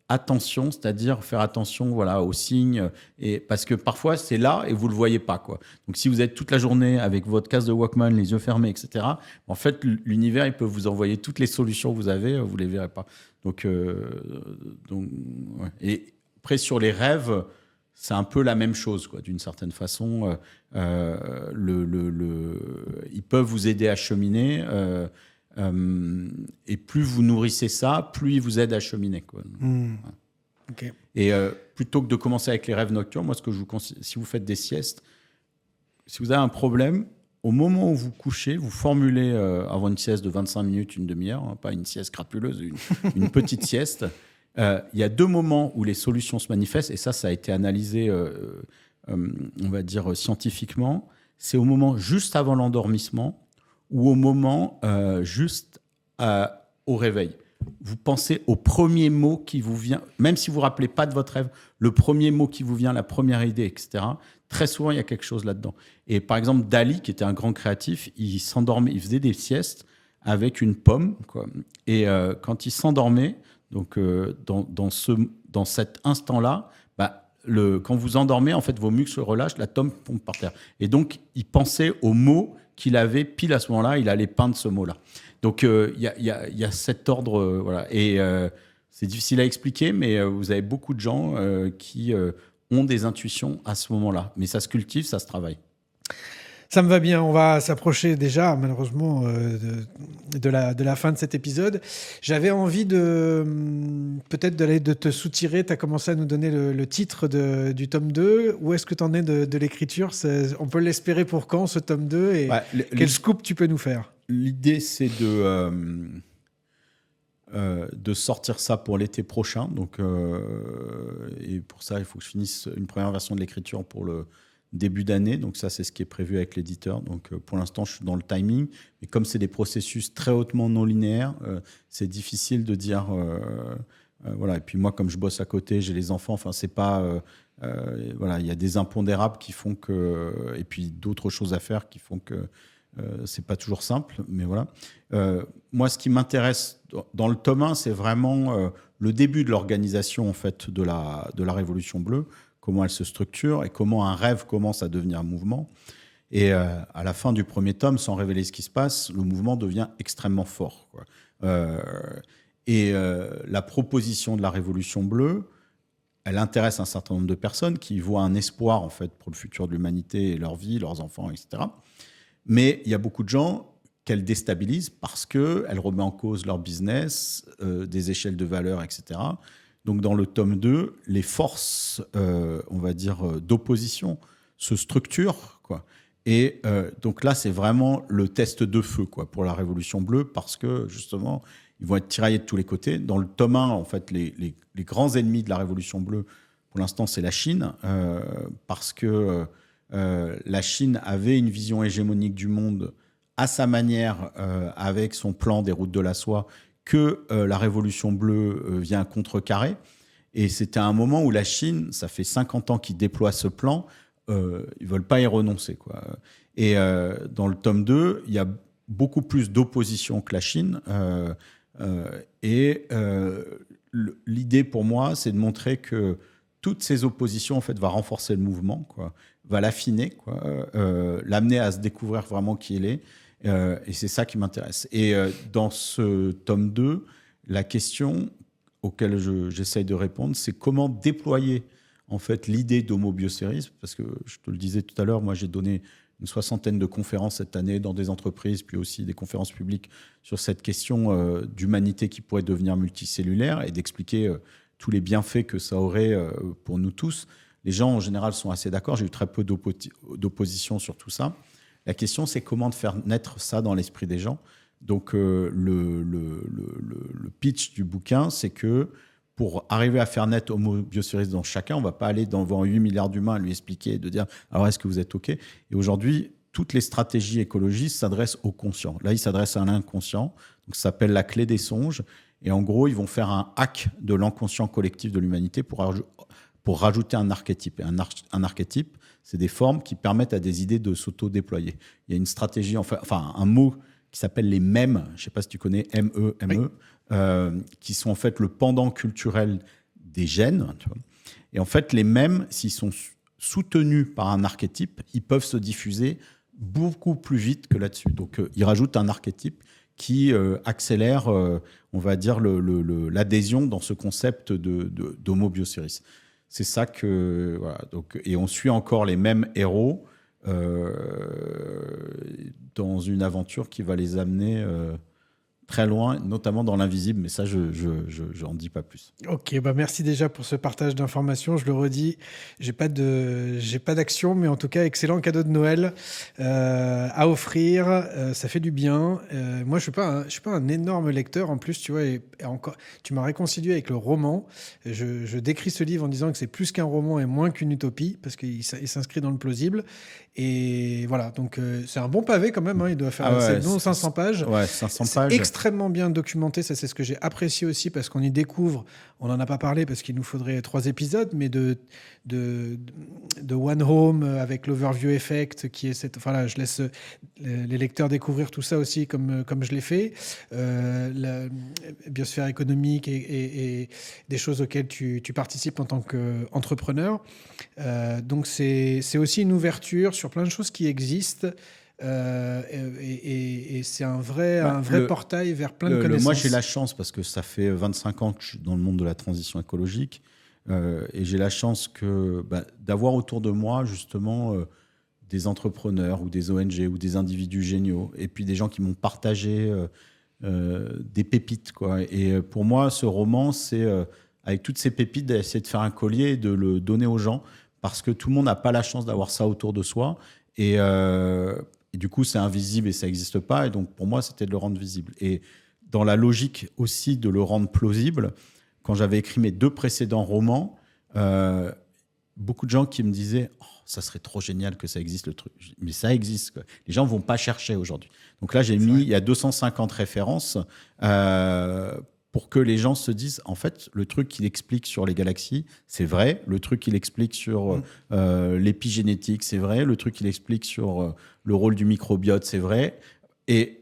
attention, c'est-à-dire faire attention, voilà, aux signes. Et parce que parfois, c'est là et vous le voyez pas, quoi. Donc, si vous êtes toute la journée avec votre casque de Walkman, les yeux fermés, etc., en fait, l'univers, il peut vous envoyer toutes les solutions que vous avez, vous les verrez pas. Donc ouais. Et après, sur les rêves, c'est un peu la même chose, quoi, d'une certaine façon. Ils peuvent vous aider à cheminer. Et plus vous nourrissez ça, plus ils vous aident à cheminer, quoi.
Ouais. Okay.
Et plutôt que de commencer avec les rêves nocturnes, moi, ce que je vous conseille, si vous faites des siestes, si vous avez un problème, au moment où vous couchez, vous formulez, avant une sieste de 25 minutes, une demi-heure, hein, pas une sieste crapuleuse, une petite sieste. Il y a 2 moments où les solutions se manifestent, et ça a été analysé, on va dire, scientifiquement. C'est au moment juste avant l'endormissement ou au moment juste au réveil. Vous pensez au premier mot qui vous vient, même si vous ne vous rappelez pas de votre rêve, le premier mot qui vous vient, la première idée, etc. Très souvent, il y a quelque chose là-dedans. Et par exemple, Dali, qui était un grand créatif, il s'endormait, il faisait des siestes avec une pomme, quoi. Et quand il s'endormait, donc dans cet instant-là, quand vous endormez, en fait, vos muscles relâchent, la pomme tombe par terre. Et donc, il pensait au mot qu'il avait pile à ce moment-là, il allait peindre ce mot-là. Donc, il y a cet ordre, voilà. Et c'est difficile à expliquer, mais vous avez beaucoup de gens qui ont des intuitions à ce moment-là. Mais ça se cultive, ça se travaille.
Ça me va bien. On va s'approcher déjà, malheureusement, de la fin de cet épisode. J'avais envie peut-être de te soutirer. Tu as commencé à nous donner le titre du tome 2. Où est-ce que tu en es de l'écriture ? On peut l'espérer pour quand, ce tome 2 ? Et quel scoop tu peux nous faire ?
L'idée, c'est de sortir ça pour l'été prochain. Donc, et pour ça, il faut que je finisse une première version de l'écriture pour le début d'année. Donc ça, c'est ce qui est prévu avec l'éditeur. Donc pour l'instant, je suis dans le timing. Et comme c'est des processus très hautement non linéaires, c'est difficile de dire... voilà. Et puis moi, comme je bosse à côté, j'ai les enfants. Enfin, c'est pas... voilà, il y a des impondérables qui font que... Et puis d'autres choses à faire qui font que c'est pas toujours simple. Mais voilà. Moi, ce qui m'intéresse dans le tome 1, c'est vraiment le début de l'organisation, en fait, de la Révolution bleue. Comment elle se structure et comment un rêve commence à devenir un mouvement. Et à la fin du premier tome, sans révéler ce qui se passe, le mouvement devient extrêmement fort, quoi. La proposition de la Révolution bleue, elle intéresse un certain nombre de personnes qui voient un espoir, en fait, pour le futur de l'humanité et leur vie, leurs enfants, etc. Mais il y a beaucoup de gens qu'elle déstabilise parce qu'elle remet en cause leur business, des échelles de valeur, etc. Donc, dans le tome 2, les forces, on va dire, d'opposition se structurent, quoi. Et donc là, c'est vraiment le test de feu, quoi, pour la Révolution bleue, parce que, justement, ils vont être tiraillés de tous les côtés. Dans le tome 1, en fait, les grands ennemis de la Révolution bleue, pour l'instant, c'est la Chine, parce que la Chine avait une vision hégémonique du monde à sa manière, avec son plan des routes de la soie, que la Révolution bleue vient contrecarrer. Et c'était un moment où la Chine, ça fait 50 ans qu'ils déploient ce plan, ils ne veulent pas y renoncer, quoi. Et dans le tome 2, il y a beaucoup plus d'opposition que la Chine. L'idée pour moi, c'est de montrer que toutes ces oppositions, en fait, va renforcer le mouvement, quoi, va l'affiner, quoi, l'amener à se découvrir vraiment qui il est. Et c'est ça qui m'intéresse. Et dans ce tome 2, la question auquel j'essaye de répondre, c'est comment déployer en fait l'idée d'homobiocérisme, parce que je te le disais tout à l'heure, moi j'ai donné une 60aine de conférences cette année dans des entreprises, puis aussi des conférences publiques sur cette question d'humanité qui pourrait devenir multicellulaire et d'expliquer tous les bienfaits que ça aurait pour nous tous. Les gens, en général, sont assez d'accord. J'ai eu très peu d'opposition sur tout ça. La question, c'est comment de faire naître ça dans l'esprit des gens. Donc, le pitch du bouquin, c'est que pour arriver à faire naître Homo bioceres dans chacun, on ne va pas aller devant 8 milliards d'humains à lui expliquer et de dire « alors, est-ce que vous êtes OK ?» Et aujourd'hui, toutes les stratégies écologistes s'adressent au conscient. Là, ils s'adressent à l'inconscient. Donc, ça s'appelle la clé des songes. Et en gros, ils vont faire un hack de l'inconscient collectif de l'humanité pour rajouter un archétype. Et un archétype, c'est des formes qui permettent à des idées de s'auto-déployer. Il y a une stratégie, enfin un mot qui s'appelle les mèmes, je ne sais pas si tu connais, M-E-M-E, oui. Qui sont en fait le pendant culturel des gènes. Tu vois. Et en fait, les mèmes, s'ils sont soutenus par un archétype, ils peuvent se diffuser beaucoup plus vite que là-dessus. Donc, ils rajoutent un archétype qui accélère, on va dire, l'adhésion dans ce concept d'Homo bioceres. C'est ça que... Voilà, donc, et on suit encore les mêmes héros dans une aventure qui va les amener très loin, notamment dans l'invisible, mais ça, je n'en dis pas plus.
Ok, bah merci déjà pour ce partage d'informations. Je le redis, j'ai pas d'action, mais en tout cas, excellent cadeau de Noël à offrir. Ça fait du bien. Moi, je suis pas un énorme lecteur en plus, tu vois. Et encore, tu m'as réconcilié avec le roman. Je décris ce livre en disant que c'est plus qu'un roman et moins qu'une utopie, parce qu'il s'inscrit dans le plausible. Et voilà, donc c'est un bon pavé quand même. Hein, il doit faire 500 pages.
Ouais, 500 pages.
Extrêmement bien documenté, ça c'est ce que j'ai apprécié aussi parce qu'on y découvre, on n'en a pas parlé parce qu'il nous faudrait 3 épisodes, mais de One Home avec l'Overview Effect, qui est cette... Enfin là, je laisse les lecteurs découvrir tout ça aussi comme je l'ai fait. La biosphère économique et des choses auxquelles tu participes en tant qu'entrepreneur. Donc c'est aussi une ouverture sur plein de choses qui existent. Et c'est un vrai portail vers plein de connaissances.
Moi, j'ai la chance, parce que ça fait 25 ans que je suis dans le monde de la transition écologique, et j'ai la chance d'avoir autour de moi, justement, des entrepreneurs ou des ONG ou des individus géniaux, et puis des gens qui m'ont partagé des pépites, quoi. Et pour moi, ce roman, c'est, avec toutes ces pépites, d'essayer de faire un collier et de le donner aux gens, parce que tout le monde n'a pas la chance d'avoir ça autour de soi. Et du coup, c'est invisible et ça n'existe pas. Et donc, pour moi, c'était de le rendre visible. Et dans la logique aussi de le rendre plausible, quand j'avais écrit mes 2 précédents romans, beaucoup de gens qui me disaient « Oh, ça serait trop génial que ça existe, le truc. » Mais ça existe, quoi. Les gens ne vont pas chercher aujourd'hui. Donc là, il y a 250 références pour que les gens se disent, en fait, le truc qu'il explique sur les galaxies, c'est vrai. Le truc qu'il explique sur l'épigénétique, c'est vrai. Le truc qu'il explique sur le rôle du microbiote, c'est vrai. Et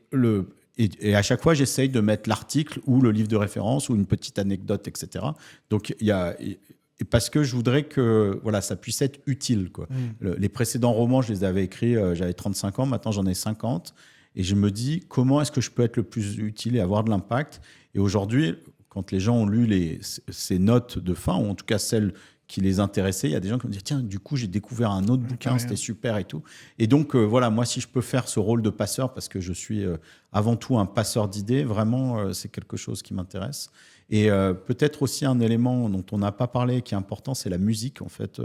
à chaque fois, j'essaye de mettre l'article ou le livre de référence ou une petite anecdote, etc. Donc, parce que je voudrais que ça puisse être utile, quoi. Les précédents romans, je les avais écrits, j'avais 35 ans, maintenant j'en ai 50. Et je me dis, comment est-ce que je peux être le plus utile et avoir de l'impact ? Et aujourd'hui, quand les gens ont lu ces notes de fin, ou en tout cas celles qui les intéressaient, il y a des gens qui me disent « Tiens, du coup, j'ai découvert un autre bouquin, c'était super et tout. » Et donc, moi, si je peux faire ce rôle de passeur, parce que je suis avant tout un passeur d'idées, vraiment, c'est quelque chose qui m'intéresse. Et peut-être aussi un élément dont on n'a pas parlé, qui est important, c'est la musique. En fait,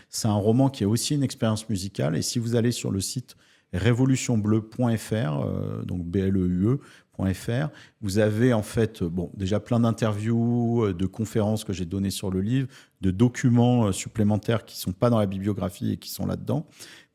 c'est un roman qui est aussi une expérience musicale. Et si vous allez sur le site révolutionbleue.fr, donc BLEUE.fr, vous avez en fait déjà plein d'interviews, de conférences que j'ai données sur le livre, de documents supplémentaires qui ne sont pas dans la bibliographie et qui sont là-dedans.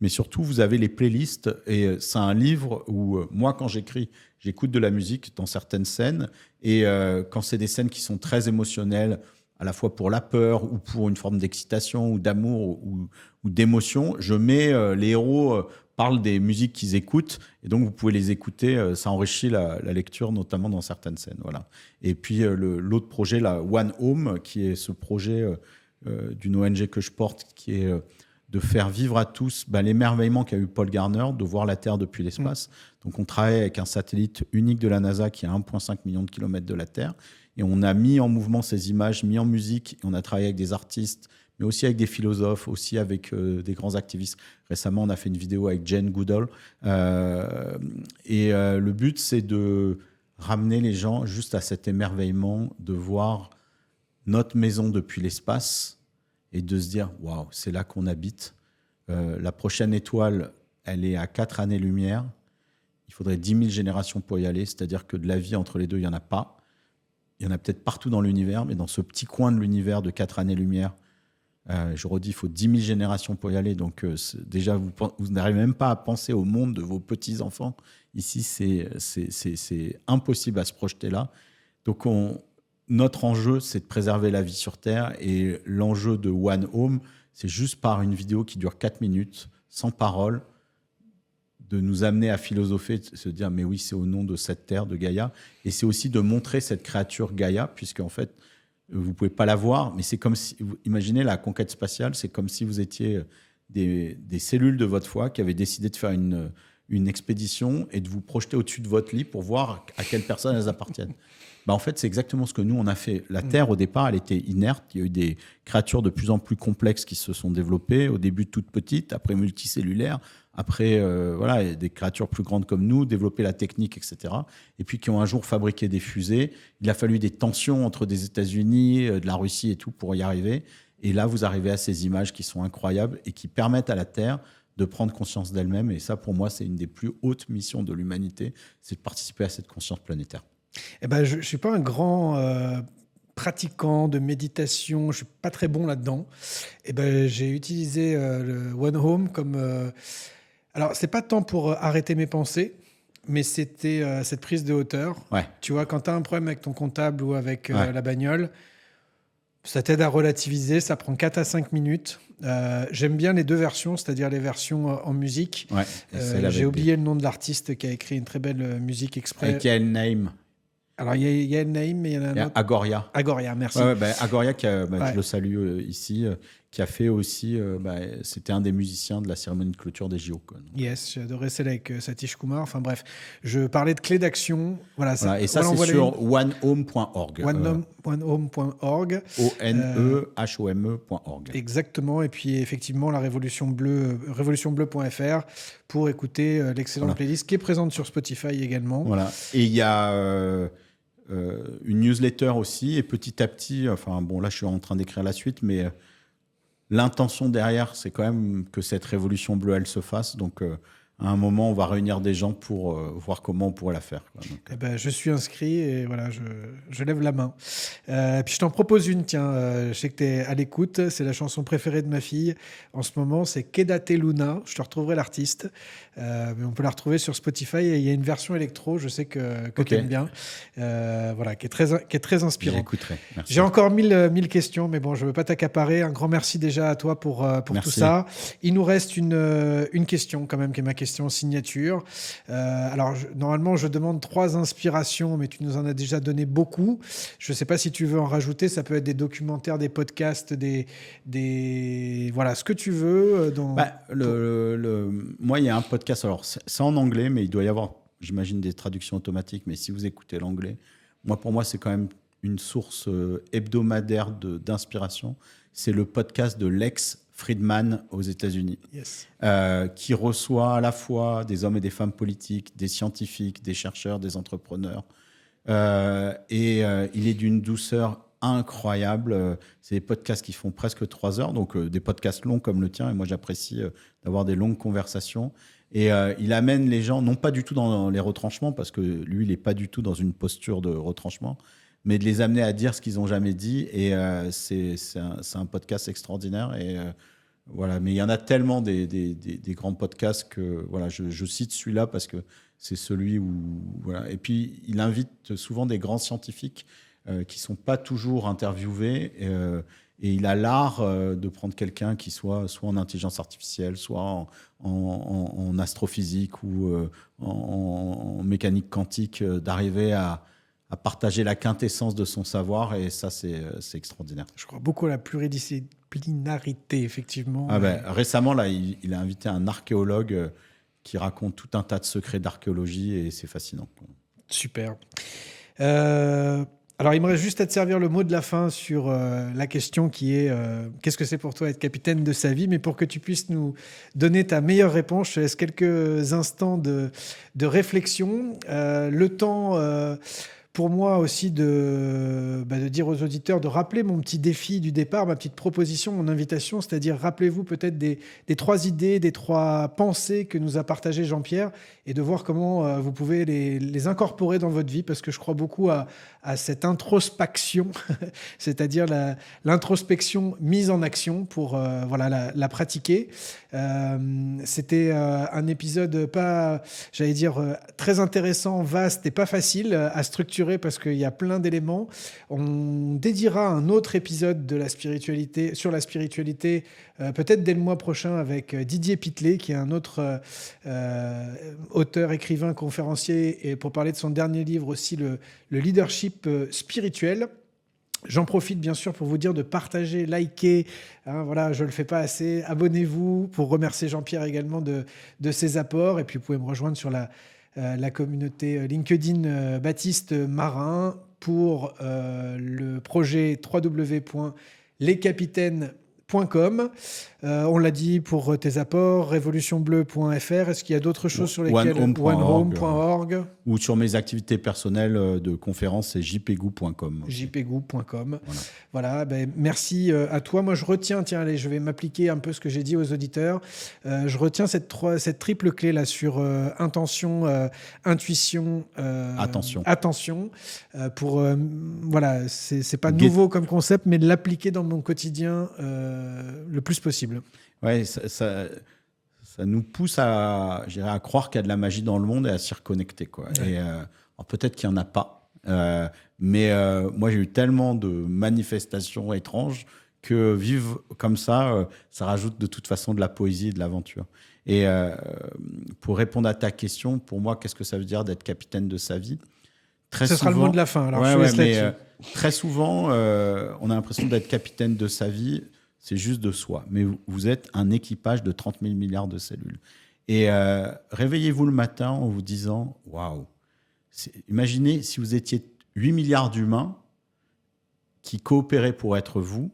Mais surtout, vous avez les playlists. Et c'est un livre où, moi, quand j'écris, j'écoute de la musique dans certaines scènes. Et quand c'est des scènes qui sont très émotionnelles, à la fois pour la peur ou pour une forme d'excitation ou d'amour ou d'émotion, je mets les héros parlent des musiques qu'ils écoutent, et donc vous pouvez les écouter, ça enrichit la lecture, notamment dans certaines scènes. Voilà. Et puis l'autre projet, la One Home, qui est ce projet d'une ONG que je porte, qui est de faire vivre à tous l'émerveillement qu'a eu Paul Garner, de voir la Terre depuis l'espace. Donc on travaille avec un satellite unique de la NASA qui est à 1,5 million de kilomètres de la Terre, et on a mis en mouvement ces images, mis en musique, et on a travaillé avec des artistes, mais aussi avec des philosophes, aussi avec des grands activistes. Récemment, on a fait une vidéo avec Jane Goodall. Le but, c'est de ramener les gens juste à cet émerveillement de voir notre maison depuis l'espace et de se dire « Waouh, c'est là qu'on habite ». La prochaine étoile, elle est à 4 années-lumière. Il faudrait 10 000 générations pour y aller, c'est-à-dire que de la vie entre les deux, il n'y en a pas. Il y en a peut-être partout dans l'univers, mais dans ce petit coin de l'univers de 4 années-lumière, je redis, il faut 10 000 générations pour y aller. Donc déjà, vous n'arrivez même pas à penser au monde de vos petits-enfants. Ici, c'est impossible à se projeter là. Donc notre enjeu, c'est de préserver la vie sur Terre. Et l'enjeu de One Home, c'est juste par une vidéo qui dure 4 minutes, sans parole, de nous amener à philosopher, de se dire mais oui, c'est au nom de cette terre, de Gaïa. Et c'est aussi de montrer cette créature Gaïa, puisque en fait, vous ne pouvez pas la voir, mais c'est comme si, imaginez la conquête spatiale, c'est comme si vous étiez des cellules de votre foie qui avaient décidé de faire une expédition et de vous projeter au-dessus de votre lit pour voir à quelle personne elles appartiennent. En fait, c'est exactement ce que nous, on a fait. La Terre, au départ, elle était inerte. Il y a eu des créatures de plus en plus complexes qui se sont développées, au début toutes petites, après multicellulaires, après des créatures plus grandes comme nous, développer la technique, etc. Et puis qui ont un jour fabriqué des fusées. Il a fallu des tensions entre des États-Unis, de la Russie et tout pour y arriver. Et là, vous arrivez à ces images qui sont incroyables et qui permettent à la Terre de prendre conscience d'elle-même. Et ça, pour moi, c'est une des plus hautes missions de l'humanité, c'est de participer à cette conscience planétaire.
Je ne suis pas un grand pratiquant de méditation, je ne suis pas très bon là-dedans. J'ai utilisé le One Home comme... Alors, ce n'est pas tant pour arrêter mes pensées, mais c'était cette prise de hauteur.
Ouais.
Tu vois, quand tu as un problème avec ton comptable ou avec la bagnole, ça t'aide à relativiser, ça prend 4 à 5 minutes. J'aime bien les deux versions, c'est-à-dire les versions en musique.
Ouais,
j'ai oublié le nom de l'artiste qui a écrit une très belle musique exprès.
Quel name?
Alors, il y a Naïm, mais il y en a un autre.
Agoria.
Agoria, merci.
Agoria, je le salue ici, qui a fait aussi... c'était un des musiciens de la cérémonie de clôture des JO. Quoi.
Yes, j'ai adoré celle avec Satish Kumar. Enfin bref, je parlais de clés d'action. Voilà,
et ça, c'est sur onehome.org.
Onehome.org.
onehome.org.
Exactement. Et puis, effectivement, la Révolution Bleue, révolutionbleue.fr pour écouter l'excellente playlist qui est présente sur Spotify également.
Voilà. Et il y a... une newsletter aussi, et petit à petit, là je suis en train d'écrire la suite, mais l'intention derrière, c'est quand même que cette révolution bleue, elle se fasse. Donc, à un moment, on va réunir des gens pour voir comment on pourrait la faire. Quoi. Donc,
je suis inscrit et voilà, je lève la main. Puis je t'en propose une, tiens, je sais que tu es à l'écoute, c'est la chanson préférée de ma fille en ce moment, c'est Quédate Luna, je te retrouverai l'artiste, mais on peut la retrouver sur Spotify et il y a une version électro, je sais que tu aimes bien, qui est très inspirant.
J'écouterai, merci.
J'ai encore 1000 questions, mais bon, je ne veux pas t'accaparer. Un grand merci déjà à toi pour tout ça. Il nous reste une question quand même, qui est ma question signature. Alors, normalement, je demande 3 inspirations, mais tu nous en as déjà donné beaucoup. Je ne sais pas si tu veux en rajouter. Ça peut être des documentaires, des podcasts, voilà, ce que tu veux.
Moi, il y a un podcast. Alors, c'est en anglais, mais il doit y avoir, j'imagine, des traductions automatiques. Mais si vous écoutez l'anglais, pour moi, c'est quand même une source hebdomadaire d'inspiration. C'est le podcast de Lex Fridman aux États-Unis,
yes.
Qui reçoit à la fois des hommes et des femmes politiques, des scientifiques, des chercheurs, des entrepreneurs. Il est d'une douceur incroyable. C'est des podcasts qui font presque 3 heures, donc des podcasts longs comme le tien. Et moi, j'apprécie d'avoir des longues conversations. Et il amène les gens, non pas du tout dans les retranchements, parce que lui, il n'est pas du tout dans une posture de retranchement, mais de les amener à dire ce qu'ils n'ont jamais dit. Et c'est un podcast extraordinaire. Et voilà. Mais il y en a tellement des grands podcasts que voilà, je cite celui-là parce que c'est celui où... Voilà. Et puis, il invite souvent des grands scientifiques qui ne sont pas toujours interviewés. Et il a l'art de prendre quelqu'un qui soit en intelligence artificielle, soit en astrophysique ou en mécanique quantique, d'arriver à partager la quintessence de son savoir, et ça, c'est extraordinaire.
Je crois beaucoup à la pluridisciplinarité, effectivement.
Récemment, là, il a invité un archéologue qui raconte tout un tas de secrets d'archéologie, et c'est fascinant.
Super. Alors, il me reste juste à te servir le mot de la fin sur la question qui est qu'est-ce que c'est pour toi être capitaine de sa vie? Mais pour que tu puisses nous donner ta meilleure réponse, je te laisse quelques instants de réflexion. Le temps pour moi aussi de dire aux auditeurs de rappeler mon petit défi du départ, ma petite proposition, mon invitation, c'est-à-dire rappelez-vous peut-être des 3 idées, des 3 pensées que nous a partagé Jean-Pierre et de voir comment vous pouvez les incorporer dans votre vie, parce que je crois beaucoup à cette introspection, c'est-à-dire l'introspection mise en action pour la pratiquer. C'était un épisode très intéressant, vaste et pas facile à structurer parce qu'il y a plein d'éléments. On dédiera un autre épisode de la spiritualité, sur la spiritualité, peut-être dès le mois prochain avec Didier Pitlet, qui est un autre auteur, écrivain, conférencier, et pour parler de son dernier livre aussi, le leadership spirituel. J'en profite bien sûr pour vous dire de partager, liker, je ne le fais pas assez, abonnez-vous, pour remercier Jean-Pierre également de ses apports, et puis vous pouvez me rejoindre sur la communauté LinkedIn Baptiste Marin pour le projet www.lescapitaines.com. On l'a dit pour tes apports, révolutionbleu.fr. Est-ce qu'il y a d'autres choses sur lesquelles
onehome.org ou sur mes activités personnelles de conférences, c'est jpgou.com.
jpgou.com. Voilà, merci à toi. Moi, je retiens, je vais m'appliquer un peu ce que j'ai dit aux auditeurs. Je retiens cette triple clé là sur intention, intuition, attention. C'est pas nouveau comme concept, mais de l'appliquer dans mon quotidien le plus possible.
Ouais, ça nous pousse à croire qu'il y a de la magie dans le monde et à s'y reconnecter, quoi. Ouais. Et alors peut-être qu'il n'y en a pas, mais moi j'ai eu tellement de manifestations étranges que vivre comme ça, ça rajoute de toute façon de la poésie et de l'aventure. Et pour répondre à ta question, pour moi, qu'est-ce que ça veut dire d'être capitaine de sa vie?
Ce sera le mot de la fin. Alors
très souvent, on a l'impression d'être capitaine de sa vie. C'est juste de soi. Mais vous êtes un équipage de 30 000 milliards de cellules. Et réveillez-vous le matin en vous disant « Waouh !» Imaginez si vous étiez 8 milliards d'humains qui coopéraient pour être vous,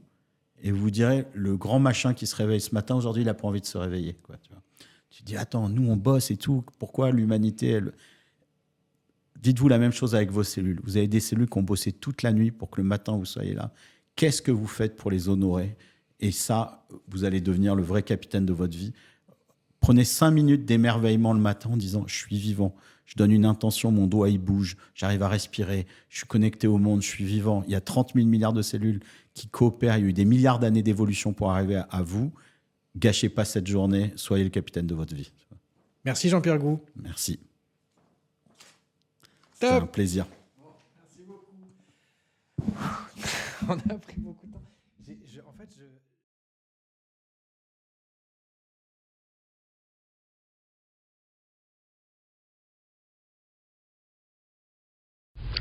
et vous direz « Le grand machin qui se réveille ce matin, aujourd'hui, il n'a pas envie de se réveiller. » Tu dis « Attends, nous, on bosse et tout. Pourquoi l'humanité, elle... » Dites-vous la même chose avec vos cellules. Vous avez des cellules qui ont bossé toute la nuit pour que le matin, vous soyez là. Qu'est-ce que vous faites pour les honorer ? Et ça, vous allez devenir le vrai capitaine de votre vie. Prenez 5 minutes d'émerveillement le matin en disant « Je suis vivant, je donne une intention, mon doigt il bouge, j'arrive à respirer, je suis connecté au monde, je suis vivant. » Il y a 30 000 milliards de cellules qui coopèrent. Il y a eu des milliards d'années d'évolution pour arriver à vous. Gâchez pas cette journée, soyez le capitaine de votre vie.
Merci Jean-Pierre Groulx.
Merci. C'était un plaisir.
Merci beaucoup. On a pris beaucoup de temps.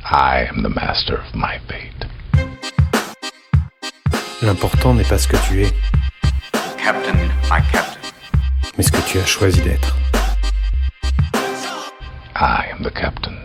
I am the master of my fate.
L'important n'est pas ce que tu es,
Captain, my captain.
mais ce que tu as choisi d'être.
I am the captain.